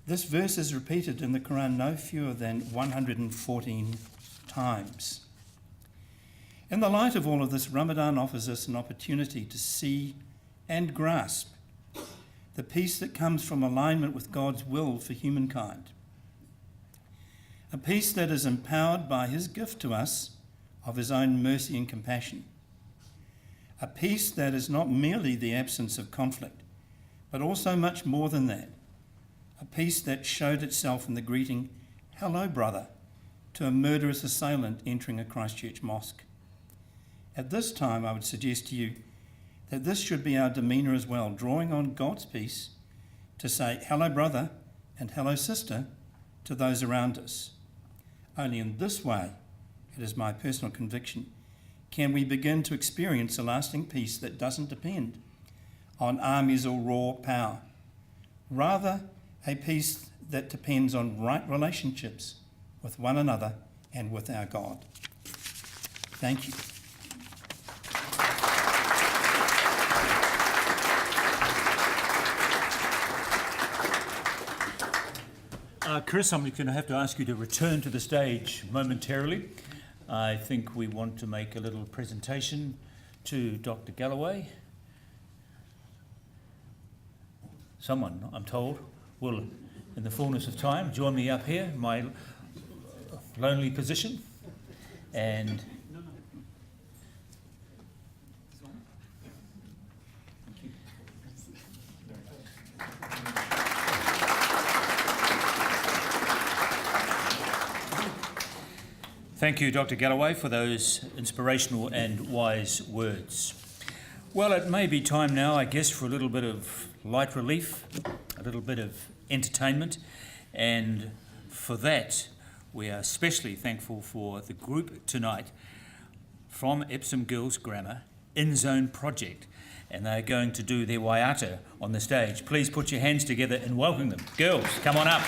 This verse is repeated in the Quran no fewer than 114 times. In the light of all of this, Ramadan offers us an opportunity to see and grasp the peace that comes from alignment with God's will for humankind. A peace that is empowered by his gift to us of his own mercy and compassion. A peace that is not merely the absence of conflict, but also much more than that. A peace that showed itself in the greeting, hello brother, to a murderous assailant entering a Christchurch mosque. At this time, I would suggest to you that this should be our demeanour as well, drawing on God's peace to say hello brother and hello sister to those around us. Only in this way, it is my personal conviction, can we begin to experience a lasting peace that doesn't depend on armies or raw power. Rather, a peace that depends on right relationships with one another and with our God. Thank you. Chris, I'm going to have to ask you to return to the stage momentarily. I think we want to make a little presentation to Dr. Galloway. Someone, I'm told, will, in the fullness of time, join me up here in my lonely position. And Thank you, Dr. Galloway, for those inspirational and wise words. Well, it may be time now, I guess, for a little bit of light relief, a little bit of entertainment, and for that, we are especially thankful for the group tonight from Epsom Girls Grammar, In Zone Project, and they're going to do their waiata on the stage. Please put your hands together and welcome them. Girls, come on up.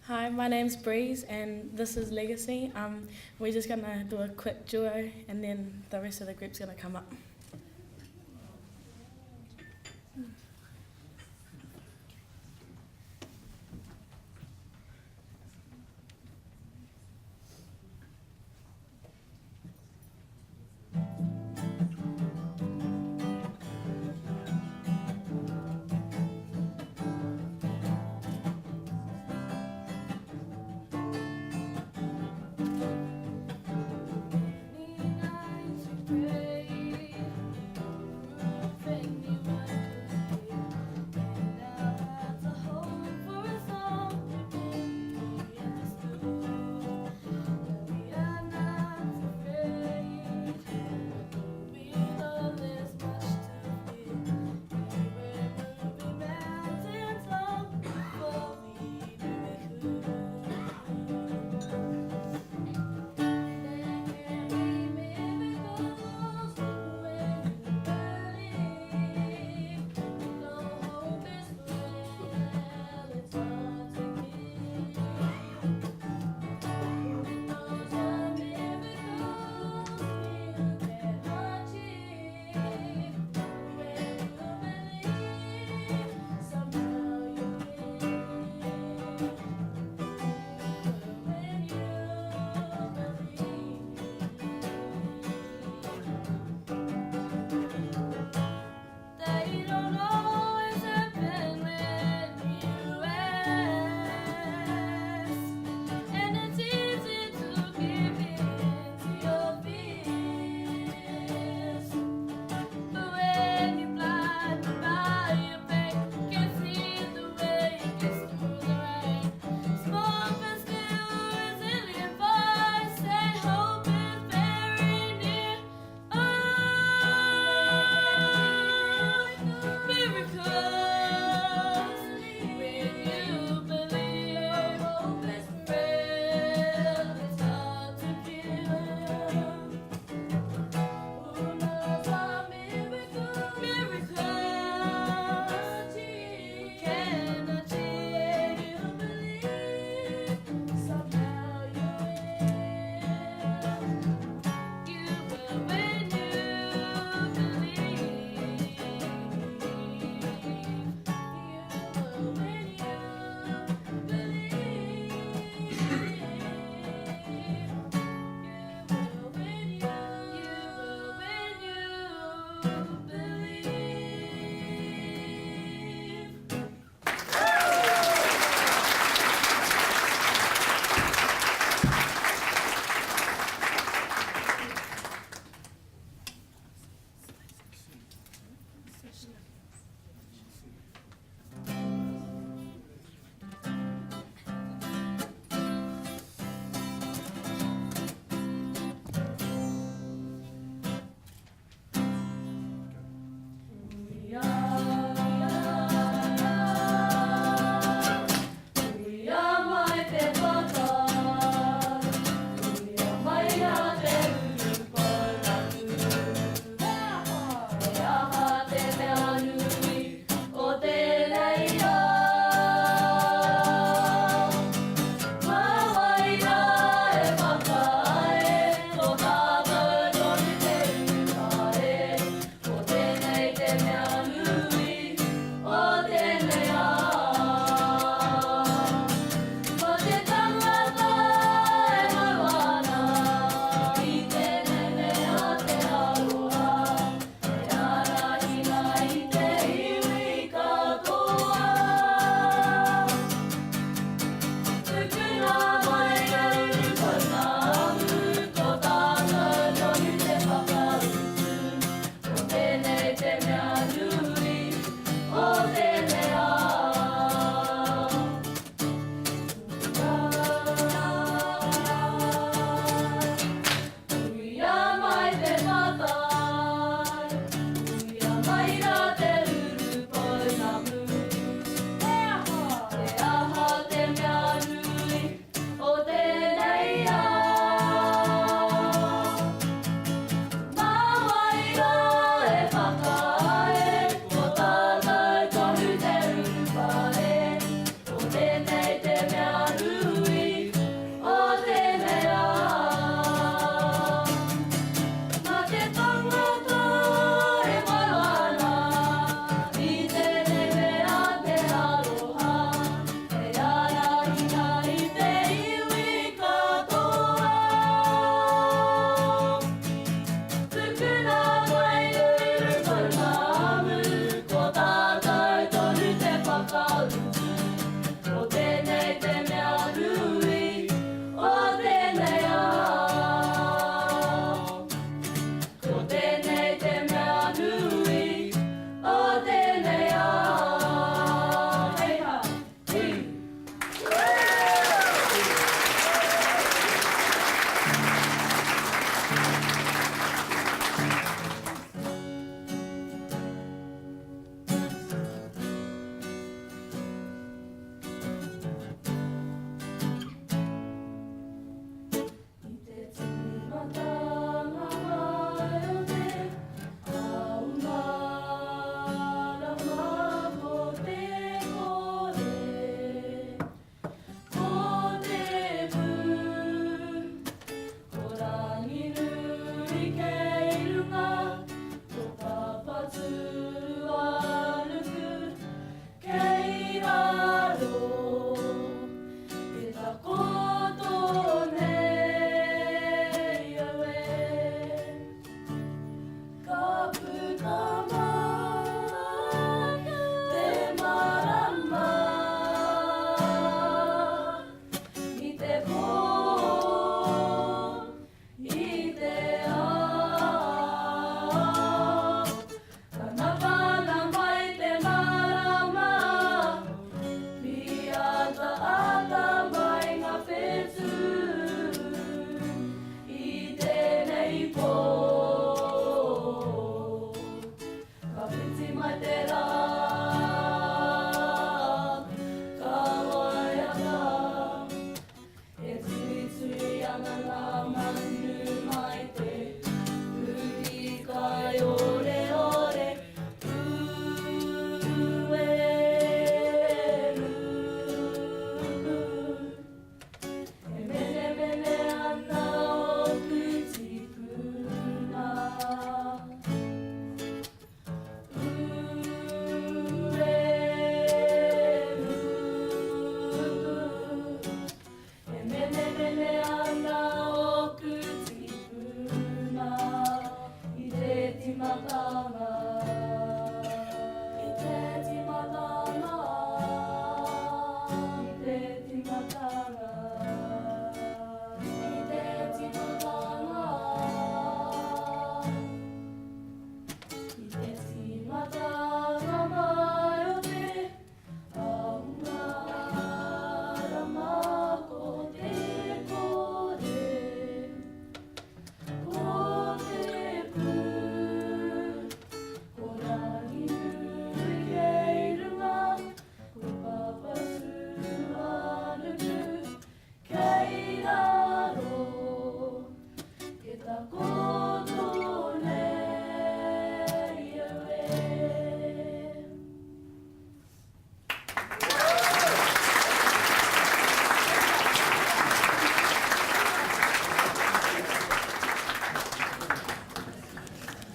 Hi, my name's Breeze and this is Legacy. We're just going to do a quick duo and then the rest of the group's going to come up. Praise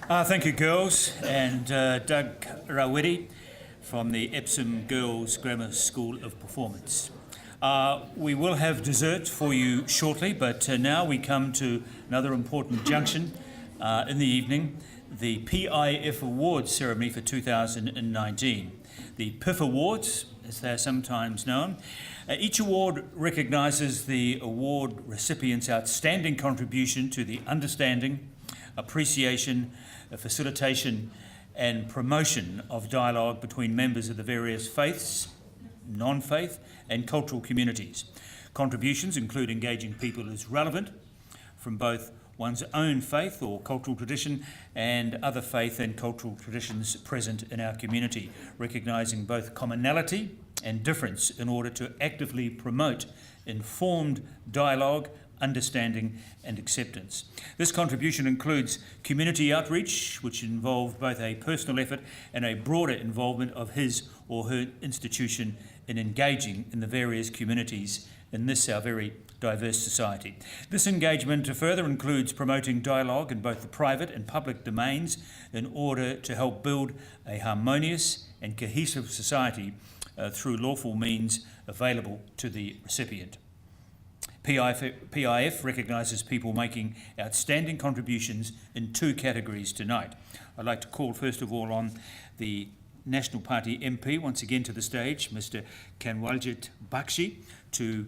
Thank you, girls, and Doug Rawiri from the Epsom Girls Grammar School of Performance. We will have dessert for you shortly, but now we come to another important junction in the evening, the PIF Awards ceremony for 2019. The PIF Awards, as they are sometimes known, each award recognises the award recipient's outstanding contribution to the understanding, appreciation, facilitation and promotion of dialogue between members of the various faiths, non-faith and cultural communities. Contributions include engaging people as relevant from both one's own faith or cultural tradition and other faith and cultural traditions present in our community, recognising both commonality and difference in order to actively promote informed dialogue, understanding and acceptance. This contribution includes community outreach, which involved both a personal effort and a broader involvement of his or her institution in engaging in the various communities in this our very diverse society. This engagement further includes promoting dialogue in both the private and public domains in order to help build a harmonious and cohesive society through lawful means available to the recipient. PIF recognises people making outstanding contributions in two categories tonight. I'd like to call first of all on the National Party MP once again to the stage, Mr. Kanwaljit Bakshi, to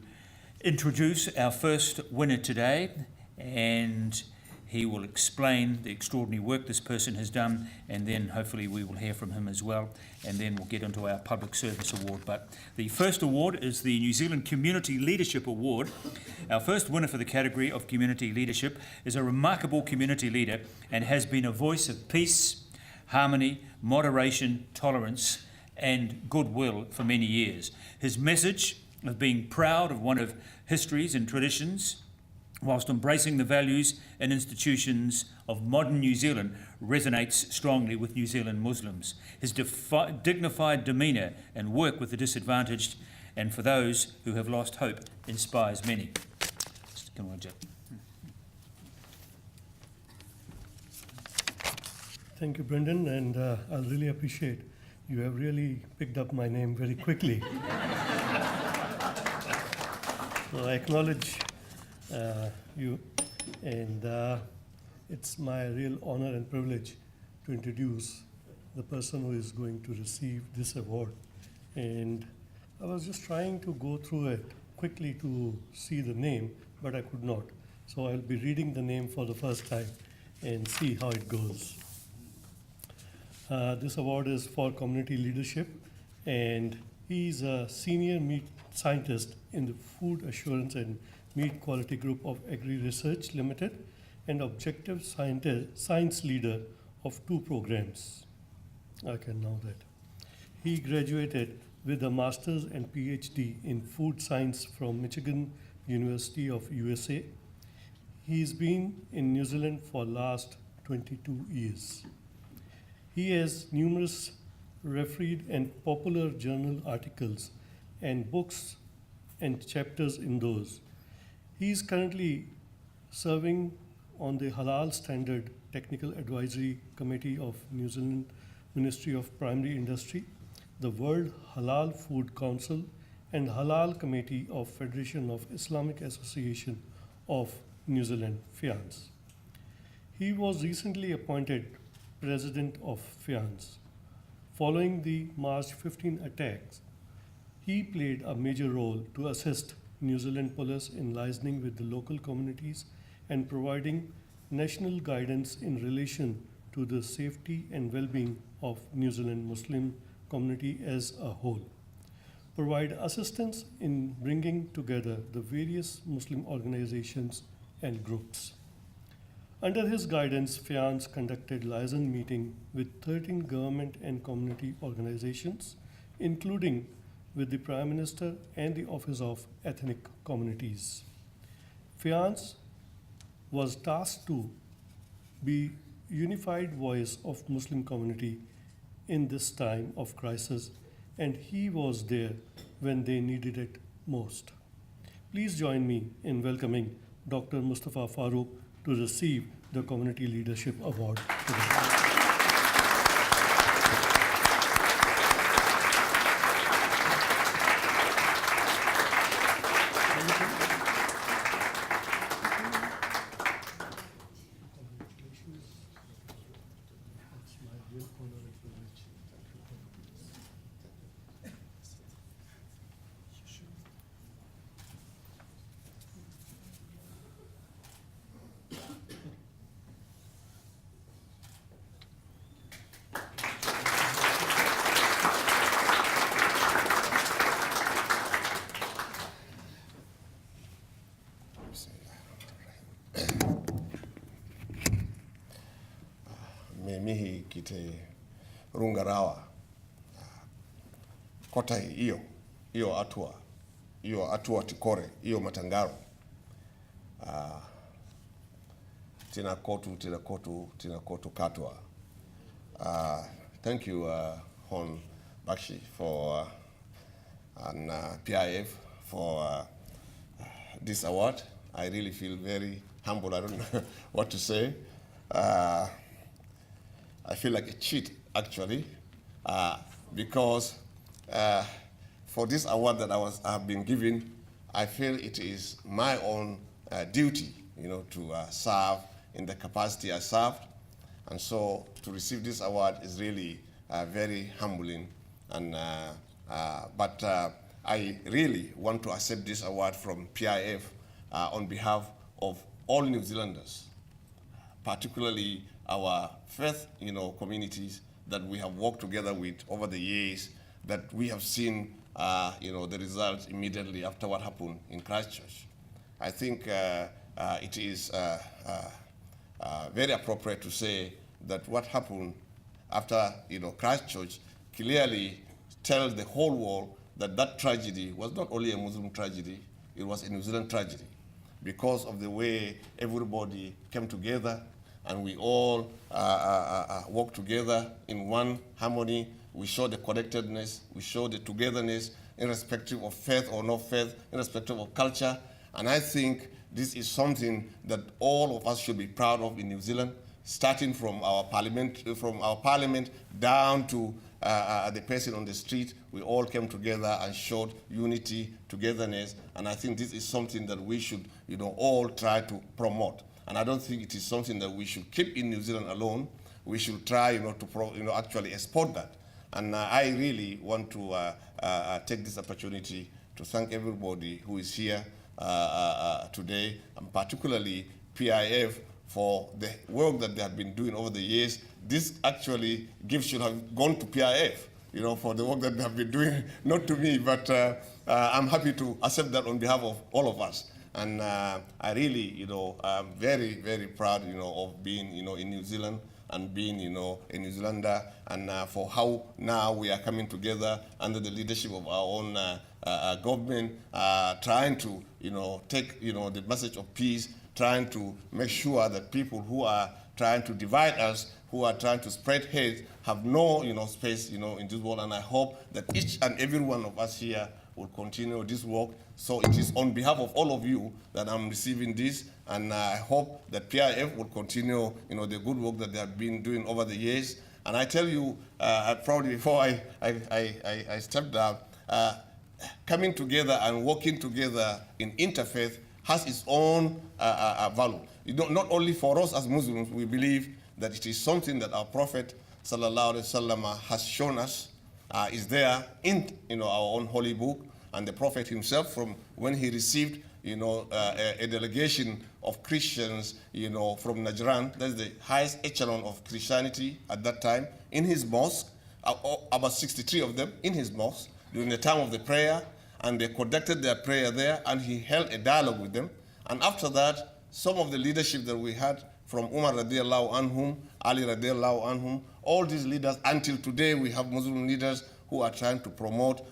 introduce our first winner today, and he will explain the extraordinary work this person has done, and then hopefully we will hear from him as well, and then we'll get into our Public Service Award. But the first award is the New Zealand Community Leadership Award. Our first winner for the category of community leadership is a remarkable community leader and has been a voice of peace, harmony, moderation, tolerance, and goodwill for many years. His message of being proud of one of histories and traditions, whilst embracing the values and institutions of modern New Zealand, resonates strongly with New Zealand Muslims. His dignified demeanour and work with the disadvantaged and for those who have lost hope inspires many. Mr. Kanwaljit. Thank you, Brendan, and I really appreciate you have really picked up my name very quickly. So I acknowledge you, and it's my real honor and privilege to introduce the person who is going to receive this award. And I was just trying to go through it quickly to see the name, but I could not. So I'll be reading the name for the first time and see how it goes. This award is for community leadership, and he's a senior meat scientist in the Food Assurance and Meat Quality Group of Agri Research Limited and objective science leader of 2 programs. I can know that. He graduated with a master's and PhD in food science from Michigan University of USA. He's been in New Zealand for last 22 years. He has numerous refereed and popular journal articles and books and chapters in those. He is currently serving on the Halal Standard Technical Advisory Committee of New Zealand Ministry of Primary Industry, the World Halal Food Council, and Halal Committee of Federation of Islamic Association of New Zealand, FIANZ. He was recently appointed President of FIANZ. Following the March 15 attacks, he played a major role to assist New Zealand Police in liaising with the local communities and providing national guidance in relation to the safety and well-being of New Zealand Muslim community as a whole. Provide assistance in bringing together the various Muslim organizations and groups. Under his guidance, FIANZ conducted liaison meeting with 13 government and community organizations, including with the Prime Minister and the Office of Ethnic Communities. FIANZ was tasked to be unified voice of Muslim community in this time of crisis, and he was there when they needed it most. Please join me in welcoming Dr. Mustafa Farooq to receive the Community Leadership Award today. me mihi ki te runga rawa. Kotai iyo atua tikore, iyo matangaro. Tina kotu katua. Thank you, Hon Bakshi, for and PIF for this award. I really feel very humble. I don't know what to say. I feel like a cheat, actually, because for this award that I have been given, I feel it is my own duty, to serve in the capacity I served. And so to receive this award is really very humbling. And but I really want to accept this award from PIF on behalf of all New Zealanders, particularly our faith, communities that we have worked together with over the years, that we have seen, the results immediately after what happened in Christchurch. I think it is very appropriate to say that what happened after, Christchurch clearly tells the whole world that that tragedy was not only a Muslim tragedy, it was a New Zealand tragedy, because of the way everybody came together and we all worked together in one harmony. We showed the connectedness, we showed the togetherness, irrespective of faith or no faith, irrespective of culture. And I think this is something that all of us should be proud of in New Zealand, starting from our parliament down to the person on the street. We all came together and showed unity, togetherness, and I think this is something that we should, all try to promote. And I don't think it is something that we should keep in New Zealand alone. We should try, to actually export that. And I really want to take this opportunity to thank everybody who is here today, and particularly PIF for the work that they have been doing over the years. This actually gift should have gone to PIF, for the work that they have been doing, not to me, but I'm happy to accept that on behalf of all of us. And I really, I'm very, very proud, of being, in New Zealand and being, a New Zealander, and for how now we are coming together under the leadership of our own government, trying to, take, the message of peace, trying to make sure that people who are trying to divide us, who are trying to spread hate, have no, space, in this world. And I hope that each and every one of us here will continue this work. So it is on behalf of all of you that I'm receiving this, and I hope that PIF will continue, the good work that they have been doing over the years. And I tell you, probably before I stepped down, coming together and working together in interfaith has its own value. Not only for us as Muslims, we believe that it is something that our Prophet sallallahu alaihi wasallam has shown us, is there in our own holy book, and the Prophet himself, from when he received a delegation of Christians from Najran, that's the highest echelon of Christianity at that time, in his mosque, about 63 of them in his mosque during the time of the prayer, and they conducted their prayer there, and he held a dialogue with them. And after that, some of the leadership that we had from Umar radiallahu anhum, Ali radiallahu anhum, all these leaders, until today we have Muslim leaders who are trying to promote,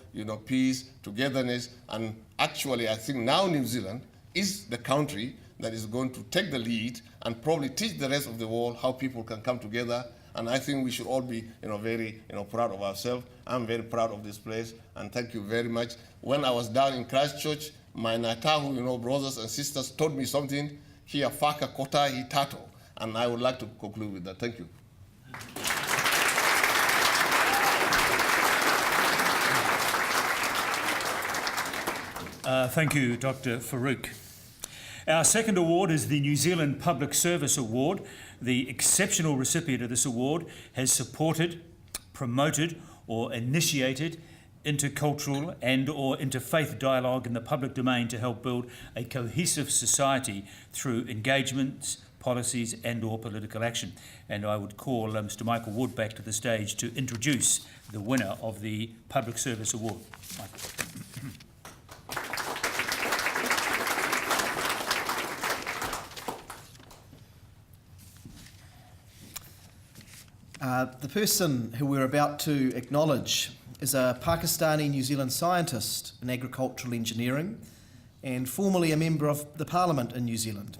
peace, togetherness, and actually I think now New Zealand is the country that is going to take the lead and probably teach the rest of the world how people can come together. And I think we should all be, very, proud of ourselves. I'm very proud of this place, and thank you very much. When I was down in Christchurch, my Natahu, brothers and sisters told me something, here faka kota hitato, and I would like to conclude with that. Thank you. Thank you, Dr. Farouk. Our second award is the New Zealand Public Service Award. The exceptional recipient of this award has supported, promoted, or initiated intercultural and or interfaith dialogue in the public domain to help build a cohesive society through engagements, policies and or political action. And I would call Mr. Michael Wood back to the stage to introduce the winner of the Public Service Award. Michael. The person who we're about to acknowledge is a Pakistani New Zealand scientist in agricultural engineering and formerly a member of the Parliament in New Zealand.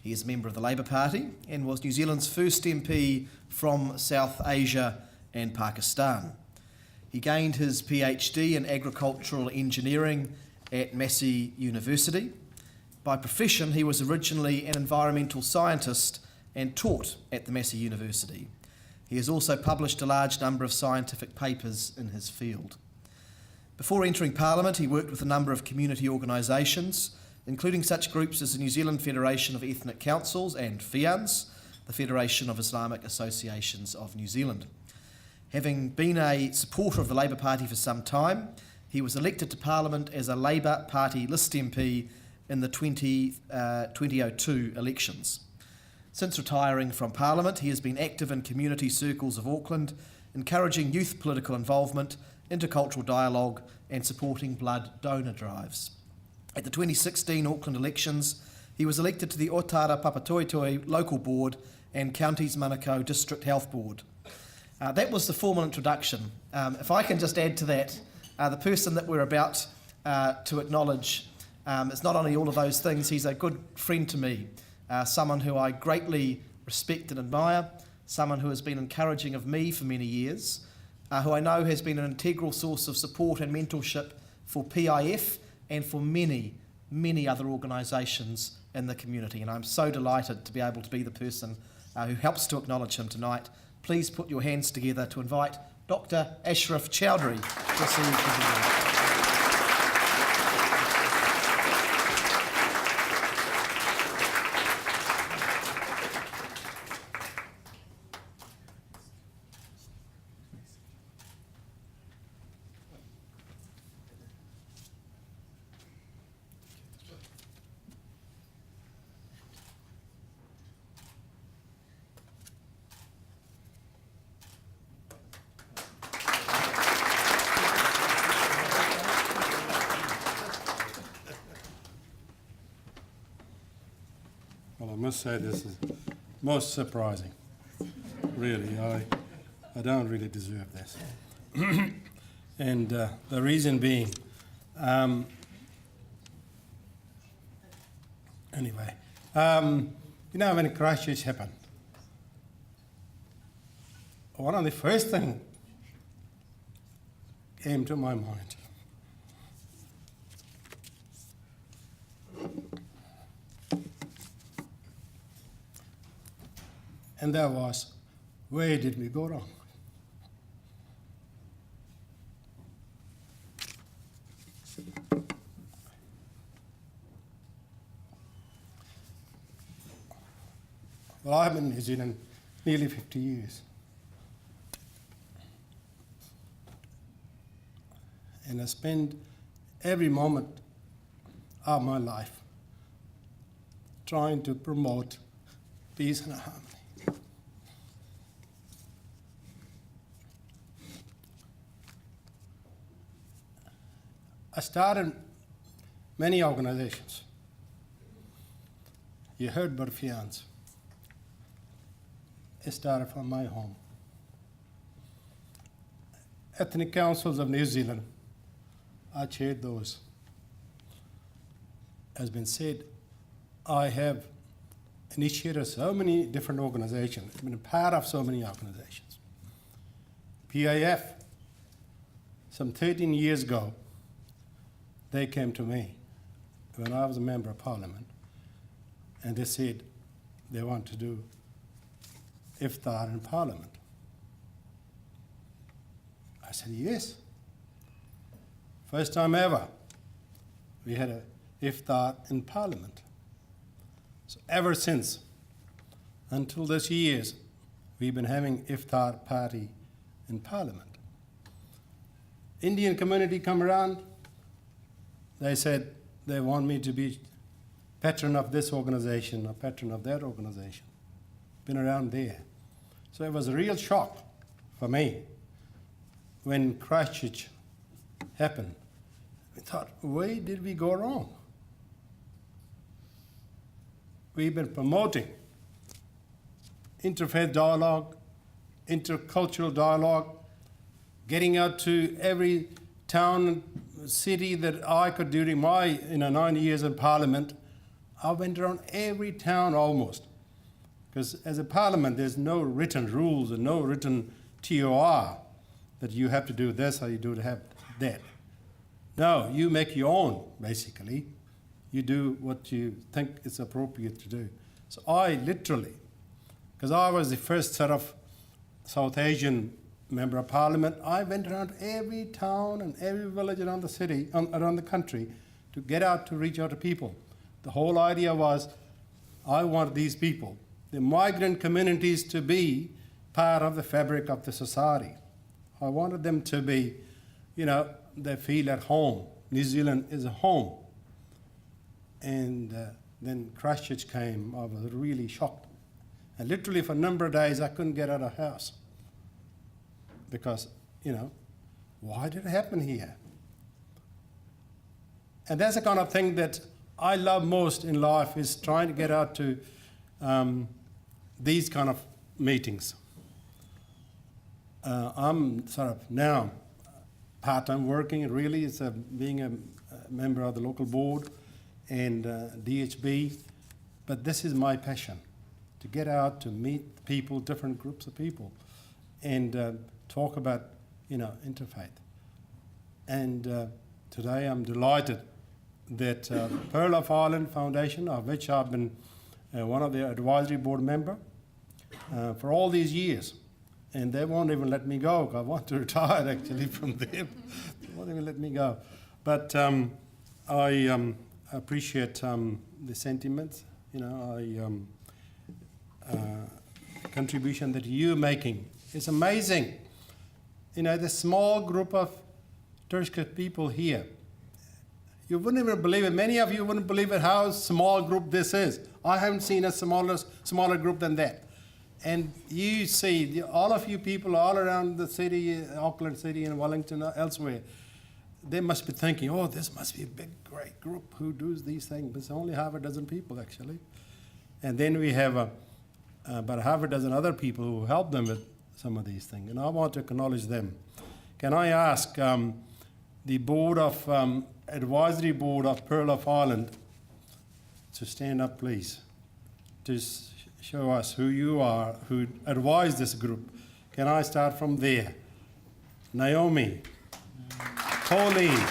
He is a member of the Labour Party and was New Zealand's first MP from South Asia and Pakistan. He gained his PhD in agricultural engineering at Massey University. By profession, he was originally an environmental scientist and taught at the Massey University. He has also published a large number of scientific papers in his field. Before entering Parliament, he worked with a number of community organisations, including such groups as the New Zealand Federation of Ethnic Councils and FIANZ, the Federation of Islamic Associations of New Zealand. Having been a supporter of the Labour Party for some time, he was elected to Parliament as a Labour Party list MP in the 2002 elections. Since retiring from Parliament, he has been active in community circles of Auckland, encouraging youth political involvement, intercultural dialogue and supporting blood donor drives. At the 2016 Auckland elections, he was elected to the Otara Papatoetoe Local Board and Counties Manukau District Health Board. That was the formal introduction. If I can just add to that, the person that we're about to acknowledge is not only all of those things, he's a good friend to me, someone who I greatly respect and admire, someone who has been encouraging of me for many years, who I know has been an integral source of support and mentorship for PIF and for many, many other organisations in the community. And I'm so delighted to be able to be the person who helps to acknowledge him tonight. Please put your hands together to invite Dr. Ashraf Chowdhury to receive the award. Well, I must say this is most surprising. Really, I don't really deserve this. And the reason being, anyway, when Christchurch happened, one of the first things came to my mind. And that was, where did we go wrong? Well, I've been in New Zealand nearly 50 years. And I spend every moment of my life trying to promote peace and harmony. I started many organizations. You heard about FIANZ. It started from my home. Ethnic Councils of New Zealand, I chaired those. As been said, I have initiated so many different organizations, I've been a part of so many organizations. PIF, some 13 years ago, they came to me when I was a member of Parliament, and they said they want to do Iftar in Parliament. I said, yes. First time ever, we had an Iftar in Parliament. So ever since, until this year, we've been having Iftar party in Parliament. Indian community come around, they said they want me to be patron of this organization or patron of that organization. Been around there. So it was a real shock for me when Christchurch happened. We thought, where did we go wrong? We've been promoting interfaith dialogue, intercultural dialogue, getting out to every town, city that I could during my 9 years in Parliament. I went around every town almost. Because as a Parliament, there's no written rules and no written TOR that you have to do this or you do to have that. No, you make your own, basically. You do what you think is appropriate to do. So I literally, because I was the first sort of South Asian member of Parliament, I went around every town and every village around the city, around the country, to get out to reach out to people. The whole idea was I want these people, the migrant communities, to be part of the fabric of the society. I wanted them to be, they feel at home. New Zealand is a home. And then Christchurch came. I was really shocked. And literally for a number of days, I couldn't get out of the house. Because, why did it happen here? And that's the kind of thing that I love most in life, is trying to get out to these kind of meetings. I'm sort of now part-time working, really, it's being a member of the local board and DHB, but this is my passion, to get out, to meet people, different groups of people, and talk about, interfaith. And today I'm delighted that Pearl of Ireland Foundation, of which I've been one of the advisory board member for all these years, and they won't even let me go. I want to retire actually from them. They won't even let me go. But I appreciate the sentiments, contribution that you're making. It's amazing. The small group of Turkish people here, you wouldn't even believe it. Many of you wouldn't believe it how small group this is. I haven't seen a smaller group than that. And you see, all of you people all around the city, Auckland City and Wellington, elsewhere, they must be thinking, oh, this must be a big, great group who does these things. But it's only half a dozen people, actually. And then we have about half a dozen other people who help them with some of these things. And I want to acknowledge them. Can I ask the board of advisory board of Pearl of Ireland to stand up, please, to show us who you are, who advise this group. Can I start from there? Naomi, Pauline,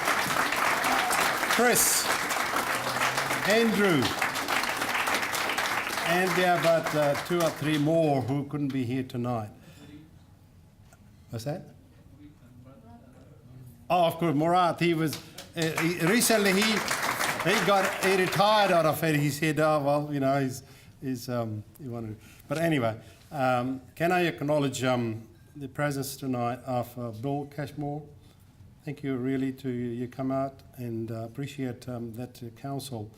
Chris, Andrew, and there are about 2 or 3 more who couldn't be here tonight. What's that? Oh, of course, Murat. He was recently he retired out of it. He said, "Oh well, he wanted." But anyway, can I acknowledge the presence tonight of Bill Cashmore? Thank you really to you come out, and appreciate that council.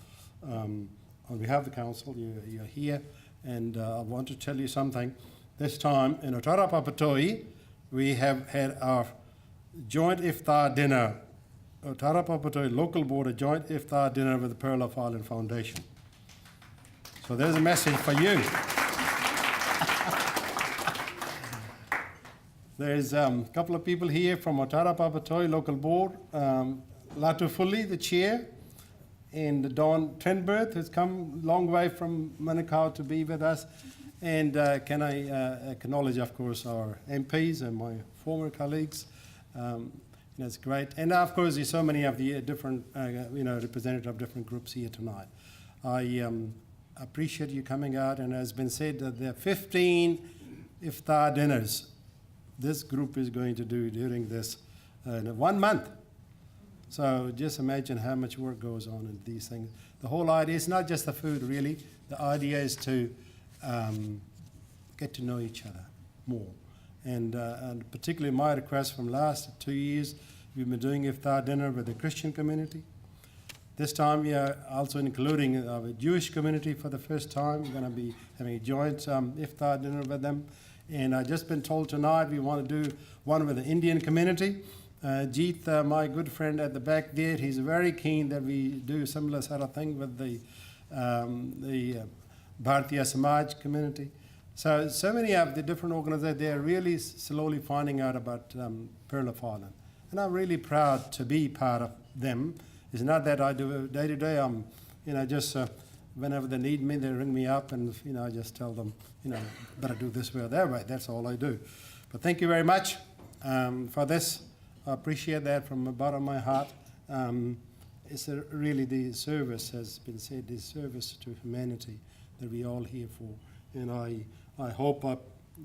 On behalf of the council, you're here, and I want to tell you something. This time in Otara Papatoi, we have had our joint iftar dinner. Otara Papatoi local board, a joint iftar dinner with the Pearl of Ireland Foundation. So there's a message for you. There's a couple of people here from Otara Papatoi local board. Latu Fully, the chair, and Don Trenberth, who's come a long way from Manukau to be with us. And can I acknowledge, of course, our MPs and my former colleagues. That's great. And of course, there's so many of the different, representatives of different groups here tonight. I appreciate you coming out, and as been said, that there are 15 iftar dinners this group is going to do during this 1 month. So just imagine how much work goes on in these things. The whole idea is not just the food, really. The idea is to get to know each other more. And particularly my request from last 2 years, we've been doing iftar dinner with the Christian community. This time we are also including the Jewish community for the first time. We're going to be having a joint iftar dinner with them. And I've just been told tonight we want to do one with the Indian community. Jeet, my good friend at the back there, he's very keen that we do a similar sort of thing with the Bharatiya Samaj community. So many of the different organisations, they're really slowly finding out about Pearl of Ireland. And I'm really proud to be part of them. It's not that I do it day to day. I'm, just whenever they need me, they ring me up and, I just tell them, better do this way or that way. That's all I do. But thank you very much for this. I appreciate that from the bottom of my heart. It's really the service, has been said, the service to humanity that we're all here for. And I hope I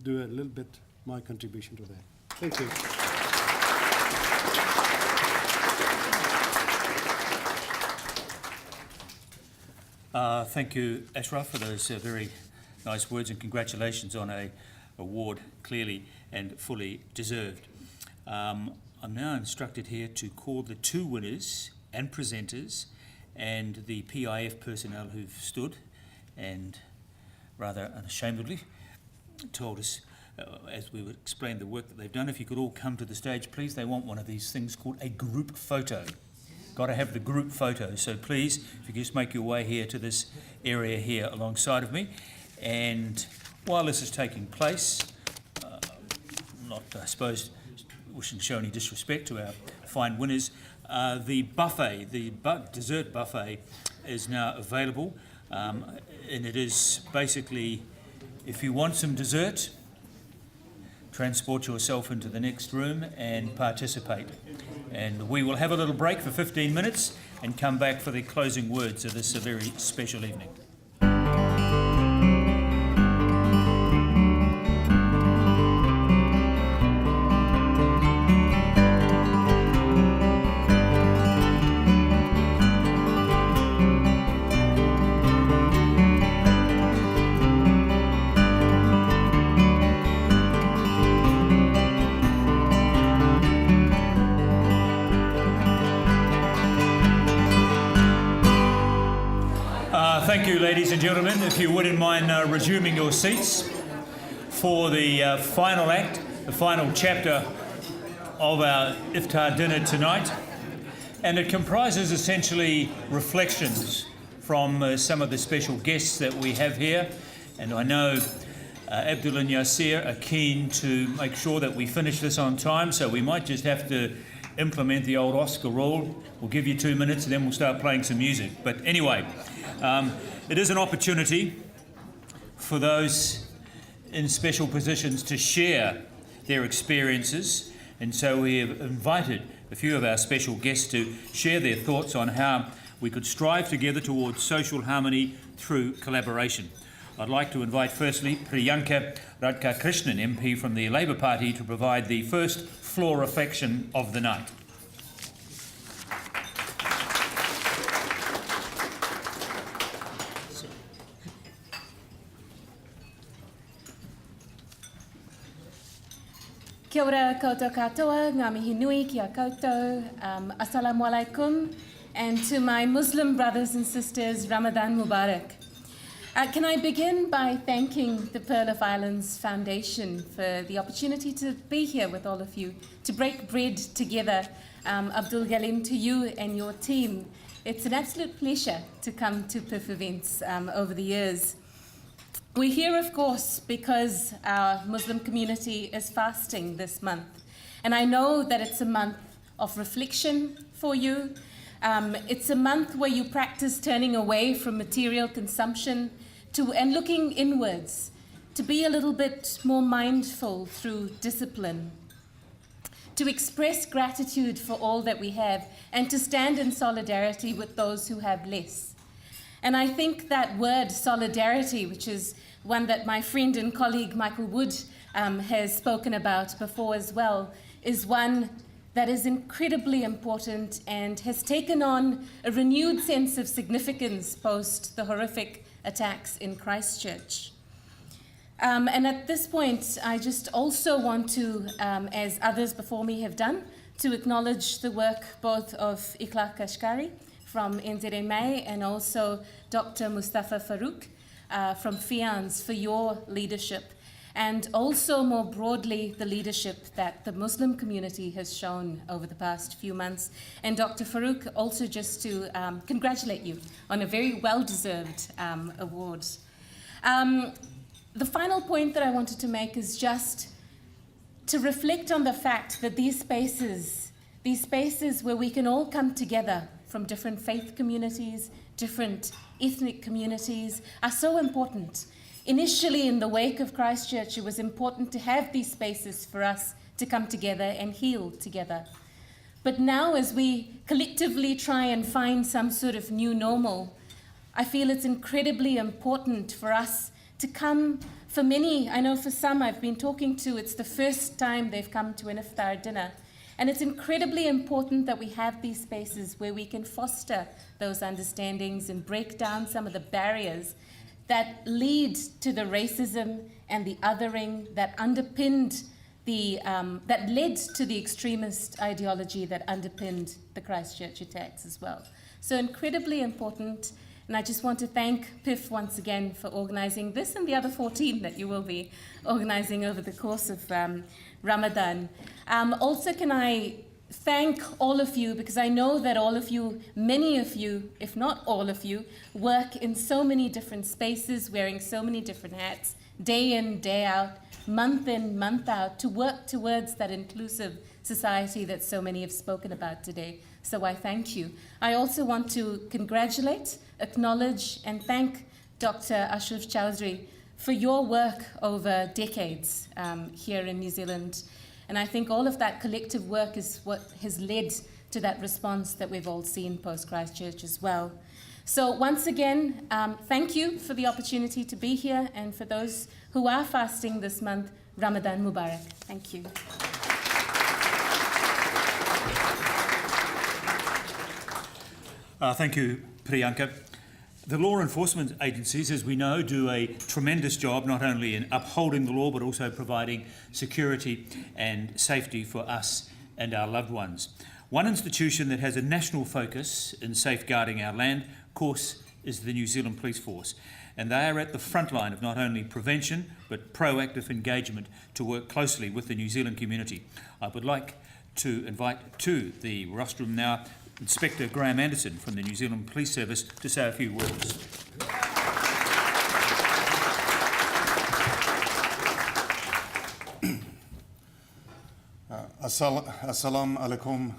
do a little bit my contribution to that. Thank you. Thank you, Ashraf, for those very nice words, and congratulations on a award clearly and fully deserved. I'm now instructed here to call the two winners and presenters and the PIF personnel who've stood and rather unashamedly told us as we would explain the work that they've done. If you could all come to the stage, please. They want one of these things called a group photo. Got to have the group photo. So please, if you could just make your way here to this area here alongside of me. And while this is taking place, not, I suppose, wishing to show any disrespect to our fine winners, the buffet, the dessert buffet is now available. And it is basically, if you want some dessert, transport yourself into the next room and participate. And we will have a little break for 15 minutes and come back for the closing words of this very special evening. Thank you, ladies and gentlemen. If you wouldn't mind resuming your seats for the final act, the final chapter of our iftar dinner tonight. And it comprises essentially reflections from some of the special guests that we have here. And I know Abdul and Yasir are keen to make sure that we finish this on time, so we might just have to implement the old Oscar rule. We'll give you 2 minutes and then we'll start playing some music. But anyway, it is an opportunity for those in special positions to share their experiences, and so we have invited a few of our special guests to share their thoughts on how we could strive together towards social harmony through collaboration. I'd like to invite firstly Priyanka Radhakrishnan, MP from the Labour Party, to provide the first floor reflection of the night. Kia ora koutou katoa, ngā mihi nui kia koutou, assalamu alaikum, and to my Muslim brothers and sisters, Ramadan Mubarak. Can I begin by thanking the Pearl of Islands Foundation for the opportunity to be here with all of you, to break bread together. Abdul Galim, to you and your team, it's an absolute pleasure to come to PIF events over the years. We're here, of course, because our Muslim community is fasting this month. And I know that it's a month of reflection for you. It's a month where you practice turning away from material consumption and looking inwards, to be a little bit more mindful through discipline, to express gratitude for all that we have, and to stand in solidarity with those who have less. And I think that word solidarity, which is one that my friend and colleague Michael Wood has spoken about before as well, is one that is incredibly important and has taken on a renewed sense of significance post the horrific attacks in Christchurch. And at this point, I just also want to, as others before me have done, to acknowledge the work both of Iqlaq Kashkari from NZMA and also Dr. Mustafa Farouk from FIANZ for your leadership, and also more broadly the leadership that the Muslim community has shown over the past few months. And Dr. Farouk, also just to congratulate you on a very well-deserved award. The final point that I wanted to make is just to reflect on the fact that these spaces where we can all come together from different faith communities, different ethnic communities, are so important. Initially, in the wake of Christchurch, it was important to have these spaces for us to come together and heal together. But now, as we collectively try and find some sort of new normal, I feel it's incredibly important for us to come. For many, I know for some I've been talking to, it's the first time they've come to an iftar dinner. And it's incredibly important that we have these spaces where we can foster those understandings and break down some of the barriers that lead to the racism and the othering that underpinned that led to the extremist ideology that underpinned the Christchurch attacks as well. So incredibly important. And I just want to thank PIF once again for organising this and the other 14 that you will be organising over the course of Ramadan. Also, can I thank all of you, because I know that all of you, many of you, if not all of you, work in so many different spaces, wearing so many different hats, day in, day out, month in, month out, to work towards that inclusive society that so many have spoken about today. So I thank you. I also want to congratulate, acknowledge, and thank Dr. Ashraf Chowdhury for your work over decades here in New Zealand. And I think all of that collective work is what has led to that response that we've all seen post-Christchurch as well. So once again, thank you for the opportunity to be here, and for those who are fasting this month, Ramadan Mubarak. Thank you. Thank you, Priyanka. The law enforcement agencies, as we know, do a tremendous job not only in upholding the law but also providing security and safety for us and our loved ones. One institution that has a national focus in safeguarding our land, of course, is the New Zealand Police Force. And they are at the front line of not only prevention but proactive engagement to work closely with the New Zealand community. I would like to invite to the rostrum now Inspector Graham Anderson from the New Zealand Police Service to say a few words. Assalamu alaikum,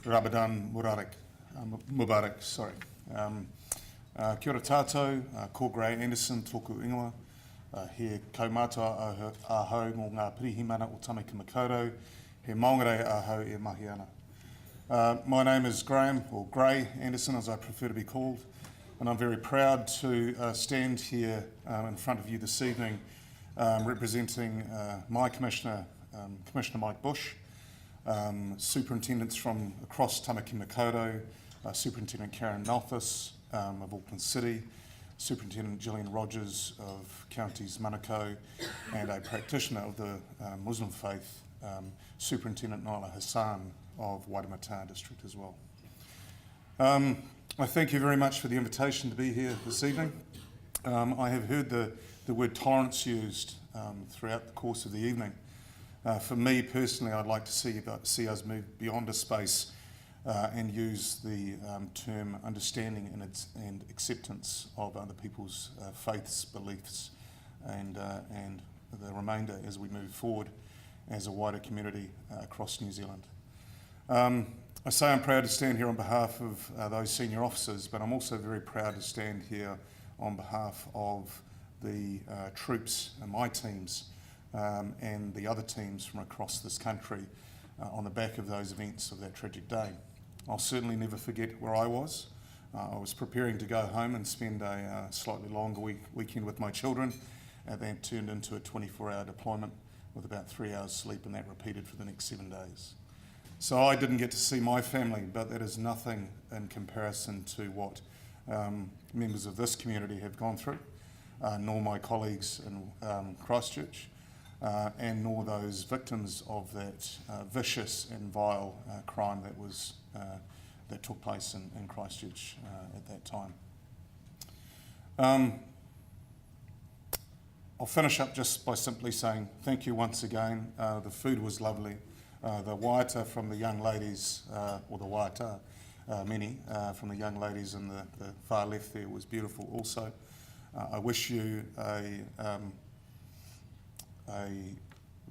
Ramadan Mubarak, sorry. Kia ora tātou, ko Graham Anderson, tōku ingoa, he kaumata ahau mō ngā pirihimana o Tamaki Makaurau, he maungarei ahau e mahi ana. My name is Graham, or Gray Anderson as I prefer to be called, and I'm very proud to stand here in front of you this evening representing my Commissioner, Commissioner Mike Bush, superintendents from across Tamaki Makaurau, Superintendent Karen Malthus of Auckland City, Superintendent Gillian Rogers of Counties Manukau, and a practitioner of the Muslim faith, Superintendent Naila Hassan of Waitemata District as well. I thank you very much for the invitation to be here this evening. I have heard the word tolerance used throughout the course of the evening. For me personally, I'd like to see us move beyond a space and use the term understanding and acceptance of other people's faiths, beliefs, and the remainder as we move forward as a wider community across New Zealand. I say I'm proud to stand here on behalf of those senior officers, but I'm also very proud to stand here on behalf of the troops and my teams and the other teams from across this country on the back of those events of that tragic day. I'll certainly never forget where I was. I was preparing to go home and spend a slightly longer weekend with my children, and that turned into a 24-hour deployment with about 3 hours sleep, and that repeated for the next 7 days. So I didn't get to see my family, but that is nothing in comparison to what members of this community have gone through, nor my colleagues in Christchurch, and nor those victims of that vicious and vile crime that took place in Christchurch at that time. I'll finish up just by simply saying thank you once again. The food was lovely. The waiata from the young ladies, or the waiata, many from the young ladies in the far left there was beautiful also. I wish you a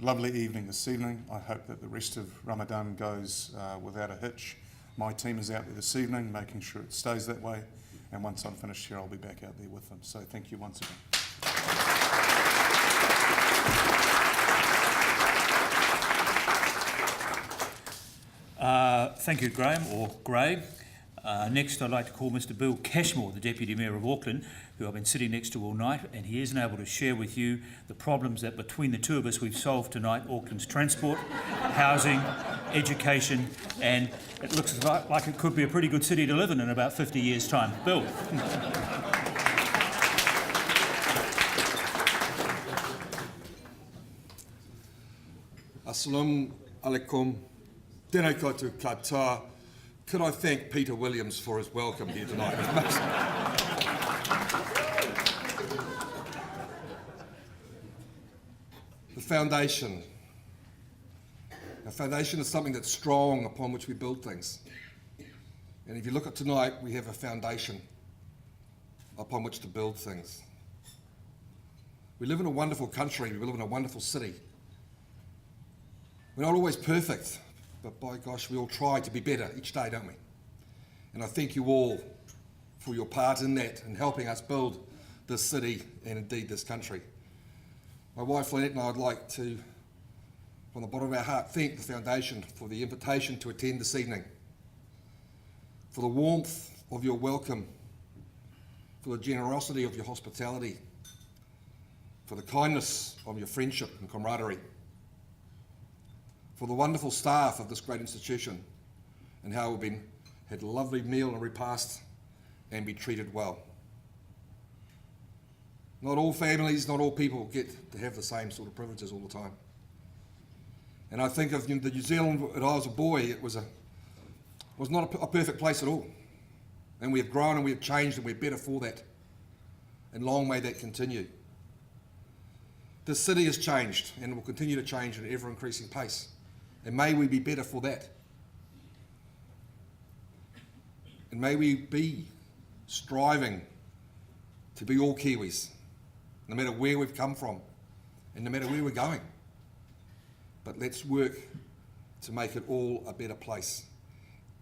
lovely evening this evening. I hope that the rest of Ramadan goes without a hitch. My team is out there this evening, making sure it stays that way. And once I'm finished here, I'll be back out there with them. So thank you once again. Thank you, Graham, or Gray. Next, I'd like to call Mr. Bill Cashmore, the Deputy Mayor of Auckland, who I've been sitting next to all night, and he isn't able to share with you the problems that between the two of us we've solved tonight: Auckland's transport, housing, education, and it looks like it could be a pretty good city to live in about 50 years' time. Bill. Assalamu alaikum. Tēnā koutou katoa. Could I thank Peter Williams for his welcome here tonight? The foundation. A foundation is something that's strong upon which we build things. And if you look at tonight, we have a foundation upon which to build things. We live in a wonderful country, we live in a wonderful city. We're not always perfect, but by gosh, we all try to be better each day, don't we? And I thank you all for your part in that and helping us build this city and indeed this country. My wife Lynette and I would like to, from the bottom of our heart, thank the Foundation for the invitation to attend this evening, for the warmth of your welcome, for the generosity of your hospitality, for the kindness of your friendship and camaraderie, for the wonderful staff of this great institution and how we've had a lovely meal and repast and be treated well. Not all families, not all people get to have the same sort of privileges all the time. And I think of the New Zealand when I was a boy, it was not a perfect place at all. And we have grown and we have changed and we're better for that. And long may that continue. This city has changed and will continue to change at an ever-increasing pace. And may we be better for that. And may we be striving to be all Kiwis, no matter where we've come from and no matter where we're going. But let's work to make it all a better place.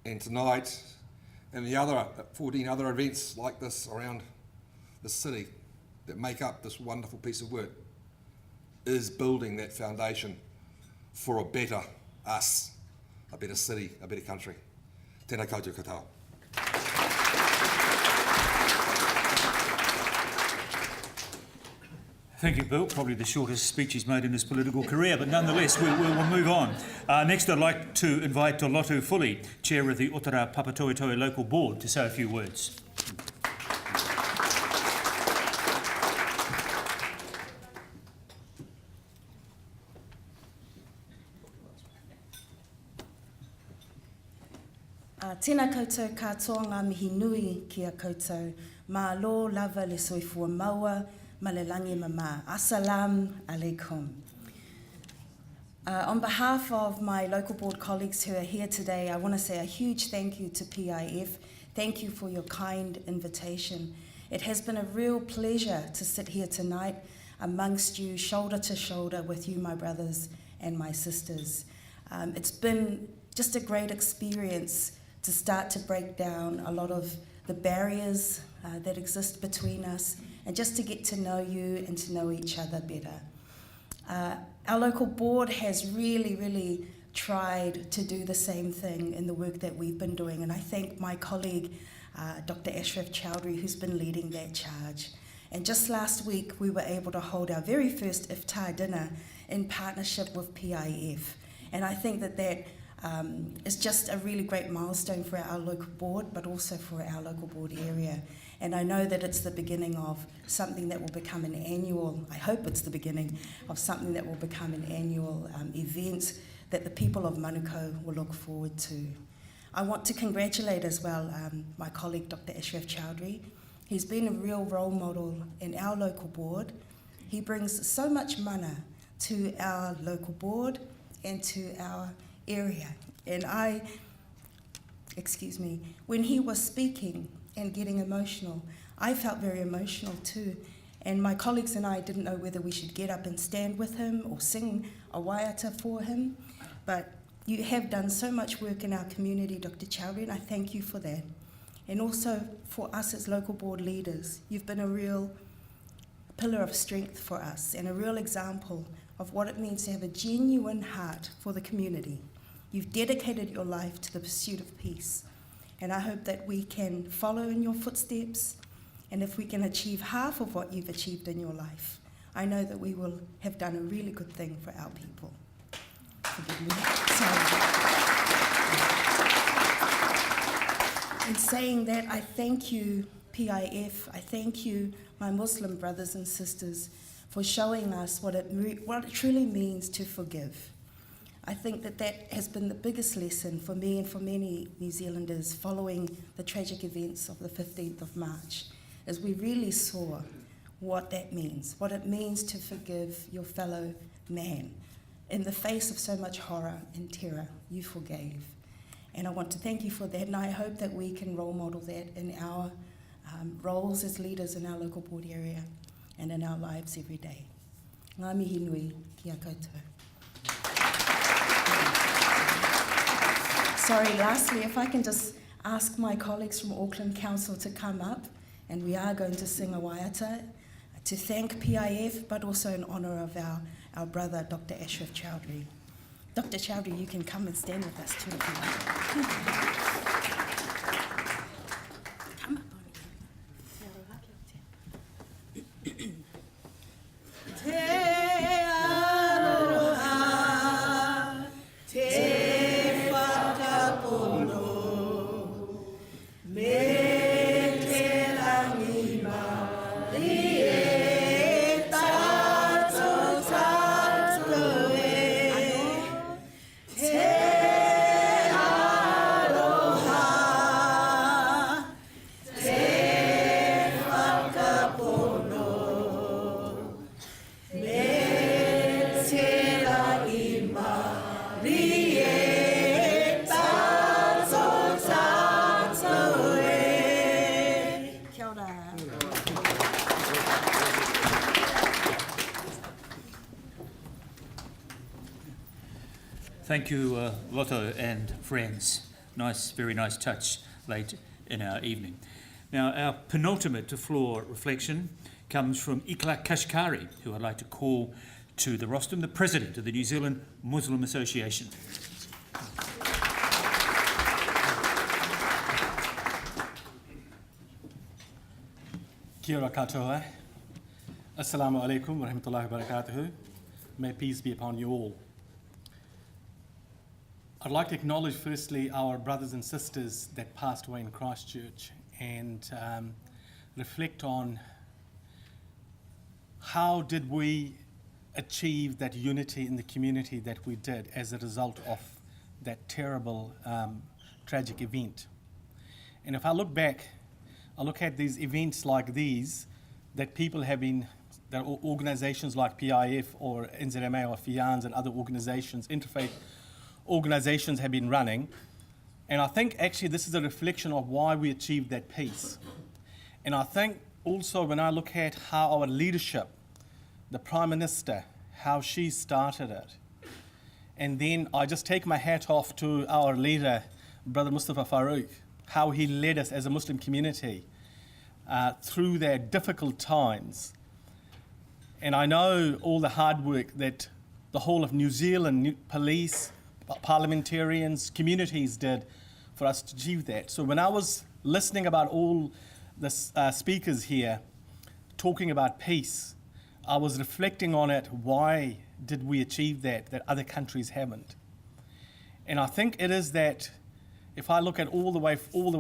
And tonight, and the other 14 other events like this around the city that make up this wonderful piece of work, is building that foundation for a better us, a better city, a better country. Tēnā koutou katoa. Thank you, Bill. Probably the shortest speech he's made in his political career, but nonetheless, we'll move on. Next, I'd like to invite Lotu Fuli, Chair of the Otara Papatoetoe Local Board, to say a few words. Tēnā koutou katoa ngā mihi nui ki a koutou. Mā lo lava le soifua maua, ma le langi mama. Assalamu alaikum. On behalf of my local board colleagues who are here today, I want to say a huge thank you to PIF. Thank you for your kind invitation. It has been a real pleasure to sit here tonight amongst you, shoulder to shoulder with you, my brothers and my sisters. It's been just a great experience to start to break down a lot of the barriers that exist between us and just to get to know you and to know each other better. Our local board has really tried to do the same thing in the work that we've been doing, and I thank my colleague Dr. Ashraf Chowdhury, who's been leading that charge. And just last week we were able to hold our very first iftar dinner in partnership with PIF, and I think that is just a really great milestone for our local board, but also for our local board area. And I know that it's the beginning of something that will become an annual, I hope it's the beginning of something that will become an annual event that the people of Manukau will look forward to. I want to congratulate as well my colleague Dr. Ashraf Chowdhury. He's been a real role model in our local board. He brings so much mana to our local board and to our area. And when he was speaking, and getting emotional. I felt very emotional too, and my colleagues and I didn't know whether we should get up and stand with him or sing a waiata for him, but you have done so much work in our community, Dr. Chowdhury, and I thank you for that. And also for us as local board leaders, you've been a real pillar of strength for us and a real example of what it means to have a genuine heart for the community. You've dedicated your life to the pursuit of peace, and I hope that we can follow in your footsteps, and if we can achieve half of what you've achieved in your life, I know that we will have done a really good thing for our people. Forgive me. Sorry. In saying that, I thank you, PIF, I thank you, my Muslim brothers and sisters, for showing us what it truly means to forgive. I think that has been the biggest lesson for me and for many New Zealanders following the tragic events of the 15th of March, as we really saw what that means, what it means to forgive your fellow man. In the face of so much horror and terror, you forgave. And I want to thank you for that, and I hope that we can role model that in our roles as leaders in our local board area and in our lives every day. Ngā mihi nui ki a koutou. Sorry, lastly, if I can just ask my colleagues from Auckland Council to come up, and we are going to sing a waiata to thank PIF, but also in honour of our brother, Dr. Ashraf Chowdhury. Dr. Chowdhury, you can come and stand with us too if you like. Come up on you. Te aroha, te whakapono, me te rangima, rie tātou tātou e. Te aroha, te whakapono, me te rangima, rie tātou tātou e. Kia ora. Thank you, Lotto and friends. Nice, very nice touch late in our evening. Now, our penultimate floor reflection comes from Ikla Kashkari, who I'd like to call to the rostrum, the President of the New Zealand Muslim Association. Kia ora katoa. Assalamu alaikum wa rahmatullahi wa barakatuhu. May peace be upon you all. I'd like to acknowledge firstly our brothers and sisters that passed away in Christchurch and reflect on how did we achieve that unity in the community that we did as a result of that terrible tragic event. And if I look back, I look at these events like these that people have been, that organizations like PIF or NZMA or FIANS and other organizations, interfaith organizations have been running. And I think actually this is a reflection of why we achieved that peace. And I think also when I look at how our leadership, the Prime Minister, how she started it, and then I just take my hat off to our leader, Brother Mustafa Farouk, how he led us as a Muslim community through their difficult times. And I know all the hard work that the whole of New Zealand police, parliamentarians, communities did for us to achieve that. So when I was listening about all the speakers here talking about peace, I was reflecting on it. Why did we achieve that other countries haven't? And I think it is that if I look at all the way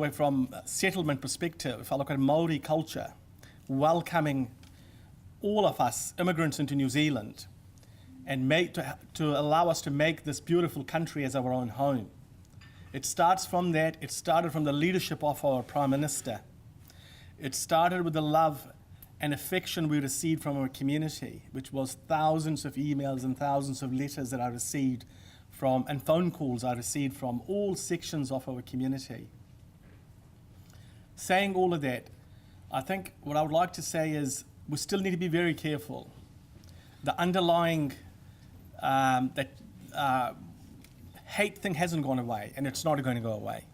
from settlement perspective, if I look at Māori culture, welcoming all of us immigrants into New Zealand, and to allow us to make this beautiful country as our own home. It starts from that. It started from the leadership of our Prime Minister. It started with the love and affection we received from our community, which was thousands of emails and thousands of letters that I received from, and phone calls I received from all sections of our community. saying all of that, I think what I would like to say is we still need to be very careful. The underlying hate thing hasn't gone away, and it's not going to go away.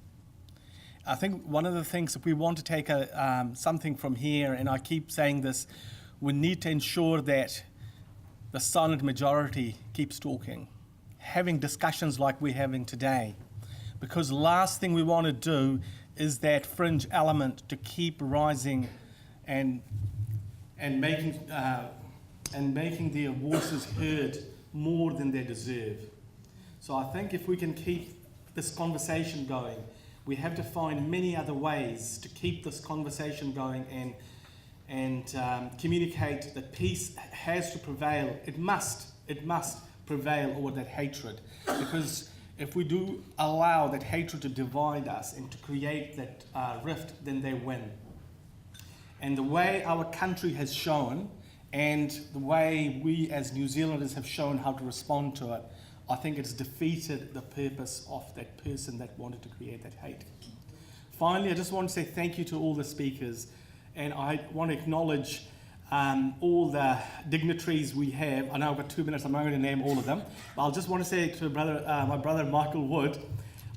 I think one of the things, if we want to take something from here, and I keep saying this, we need to ensure that the silent majority keeps talking, having discussions like we're having today. Because the last thing we want to do is that fringe element to keep rising and making their voices heard more than they deserve. So I think if we can keep this conversation going, we have to find many other ways to keep this conversation going and communicate that peace has to prevail. It must prevail over that hatred. Because if we do allow that hatred to divide us and to create that rift, then they win. And the way our country has shown, and the way we as New Zealanders have shown how to respond to it, I think it's defeated the purpose of that person that wanted to create that hate. Finally, I just want to say thank you to all the speakers, and I want to acknowledge all the dignitaries we have. I know I've got 2 minutes, I'm not going to name all of them, but I just want to say to my brother Michael Wood,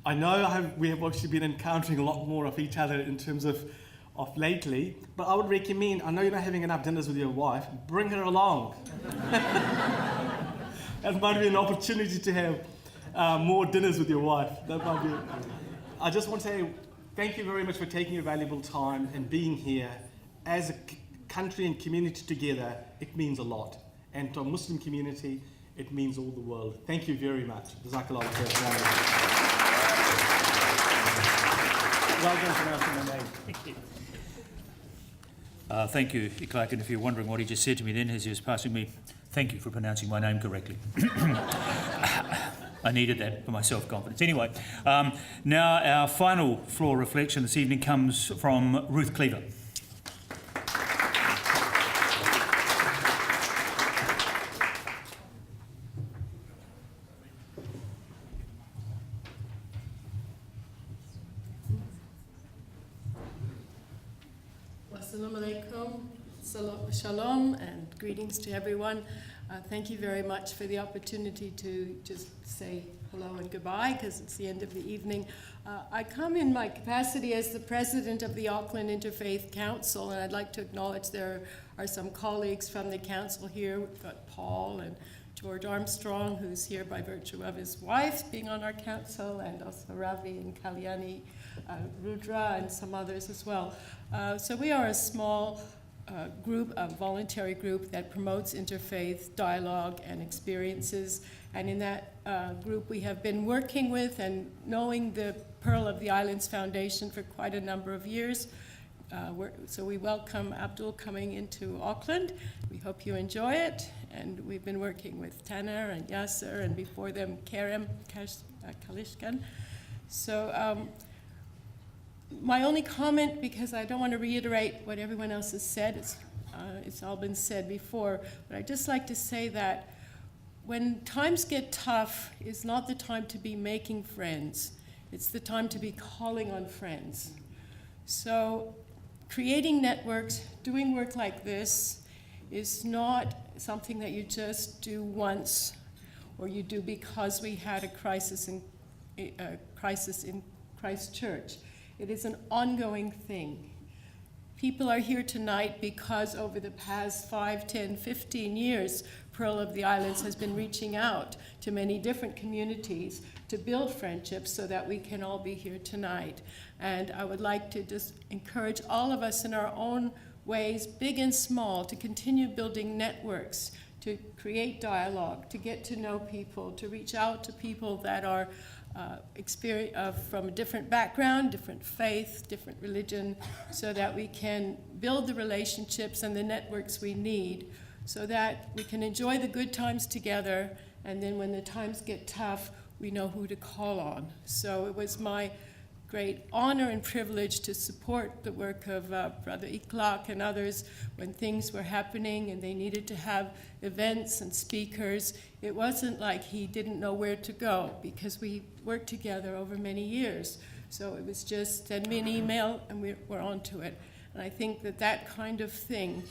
I know we have actually been encountering a lot more of each other in terms of lately, but I would recommend, I know you're not having enough dinners with your wife, bring her along. That might be an opportunity to have more dinners with your wife. That might be. I just want to say thank you very much for taking your valuable time and being here. As a country and community together, it means a lot. And to a Muslim community, it means all the world. Thank you very much. Jazakallah khair. Well done pronouncing my name. Thank you, Clark, and if you're wondering what he just said to me then as he was passing me, thank you for pronouncing my name correctly. I needed that for my self-confidence. Anyway, now our final floor reflection this evening comes from Ruth Cleaver. Assalamu alaikum, shalom, and greetings to everyone. Thank you very much for the opportunity to just say hello and goodbye, because it's the end of the evening. I come in my capacity as the president of the Auckland Interfaith Council, and I'd like to acknowledge there are some colleagues from the council here. We've got Paul and George Armstrong, who's here by virtue of his wife being on our council, and also Ravi and Kalyani, Rudra, and some others as well. So we are a small group, a voluntary group that promotes interfaith dialogue and experiences. And in that group, we have been working with and knowing the Pearl of the Islands Foundation for quite a number of years. So we welcome Abdul coming into Auckland. We hope you enjoy it. And we've been working with Tanner and Yasser, and before them, Kerem Kalishkan. So my only comment, because I don't want to reiterate what everyone else has said, it's all been said before, but I'd just like to say that when times get tough, it's not the time to be making friends. It's the time to be calling on friends. So creating networks, doing work like this, is not something that you just do once, or you do because we had a crisis in Christchurch. It is an ongoing thing. People are here tonight because over the past 5, 10, 15 years, Pearl of the Islands has been reaching out to many different communities to build friendships so that we can all be here tonight. And I would like to just encourage all of us in our own ways, big and small, to continue building networks, to create dialogue, to get to know people, to reach out to people that are from a different background, different faith, different religion, so that we can build the relationships and the networks we need so that we can enjoy the good times together, and then when the times get tough, we know who to call on. So it was my great honor and privilege to support the work of Brother Iklak and others when things were happening and they needed to have events and speakers. It wasn't like he didn't know where to go, because we worked together over many years. So it was just send me an email and we're on to it. And I think that that kind of thing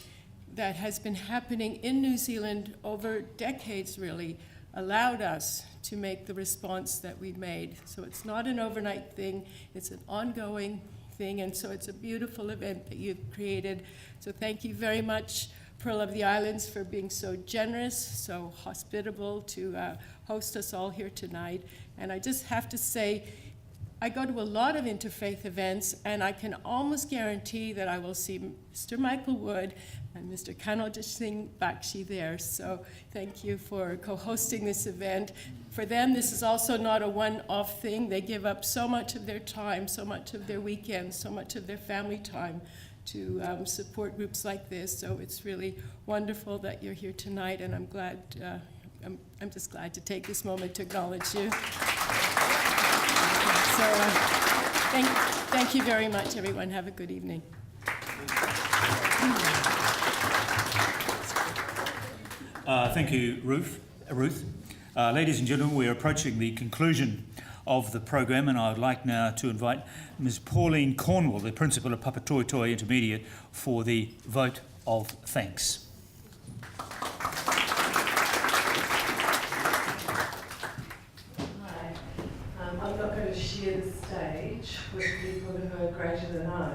that has been happening in New Zealand over decades really allowed us to make the response that we made. So it's not an overnight thing, it's an ongoing thing, and so it's a beautiful event that you've created. So thank you very much, Pearl of the Islands, for being so generous, so hospitable to host us all here tonight. And I just have to say, I go to a lot of interfaith events, and I can almost guarantee that I will see Mr. Michael Wood and Mr. Kanwaljit Bakshi there. So thank you for co-hosting this event. For them, this is also not a one-off thing. They give up so much of their time, so much of their weekends, so much of their family time to support groups like this. So it's really wonderful that you're here tonight, and I'm glad. I'm just glad to take this moment to acknowledge you. So thank you very much, everyone. Have a good evening. Thank you, Ruth. Ladies and gentlemen, we're approaching the conclusion of the program, and I would like now to invite Ms. Pauline Cornwall, the Principal of Papatoetoe Intermediate, for the vote of thanks. I'm not going to share the stage with people who are greater than I.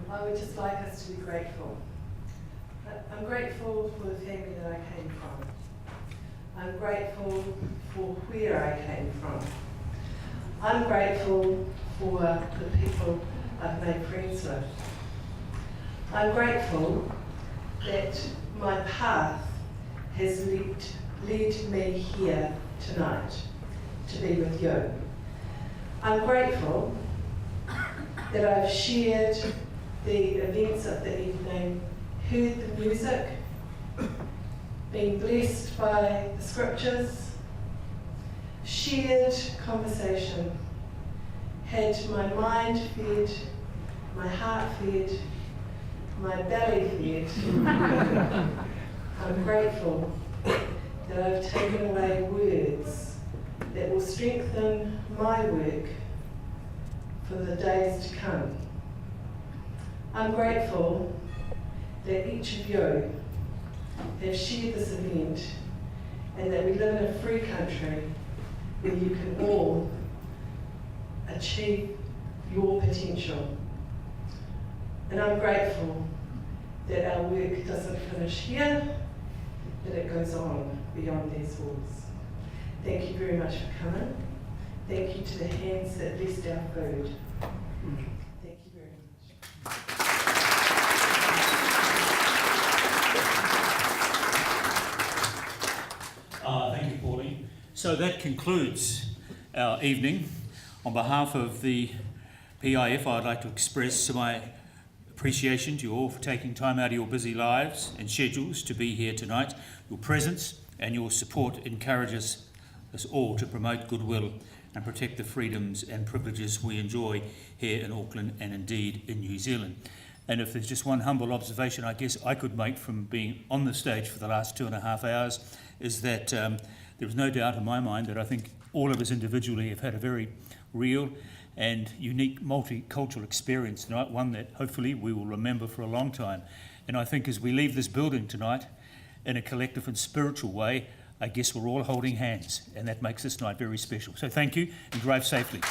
I would just like us to be grateful. I'm grateful for the family that I came from. I'm grateful for where I came from. I'm grateful for the people I've made friends with. I'm grateful that my path has led me here tonight to be with you. I'm grateful that I've shared the events of the evening, heard the music, been blessed by the scriptures, shared conversation, had my mind fed, my heart fed, my belly fed. I'm grateful that I've taken away words that will strengthen my work for the days to come. I'm grateful that each of you have shared this event and that we live in a free country where you can all achieve your potential. And I'm grateful that our work doesn't finish here, that it goes on beyond these walls. Thank you very much for coming. Thank you to the hands that blessed our food. Thank you very much. Thank you, Pauline. So that concludes our evening. On behalf of the PIF, I'd like to express my appreciation to you all for taking time out of your busy lives and schedules to be here tonight. Your presence and your support encourages us all to promote goodwill and protect the freedoms and privileges we enjoy here in Auckland and indeed in New Zealand. And if there's just one humble observation I guess I could make from being on the stage for the last 2.5 hours is that there is no doubt in my mind that I think all of us individually have had a very real and unique multicultural experience tonight, one that hopefully we will remember for a long time. And I think as we leave this building tonight in a collective and spiritual way, I guess we're all holding hands, and that makes this night very special. So thank you, and drive safely.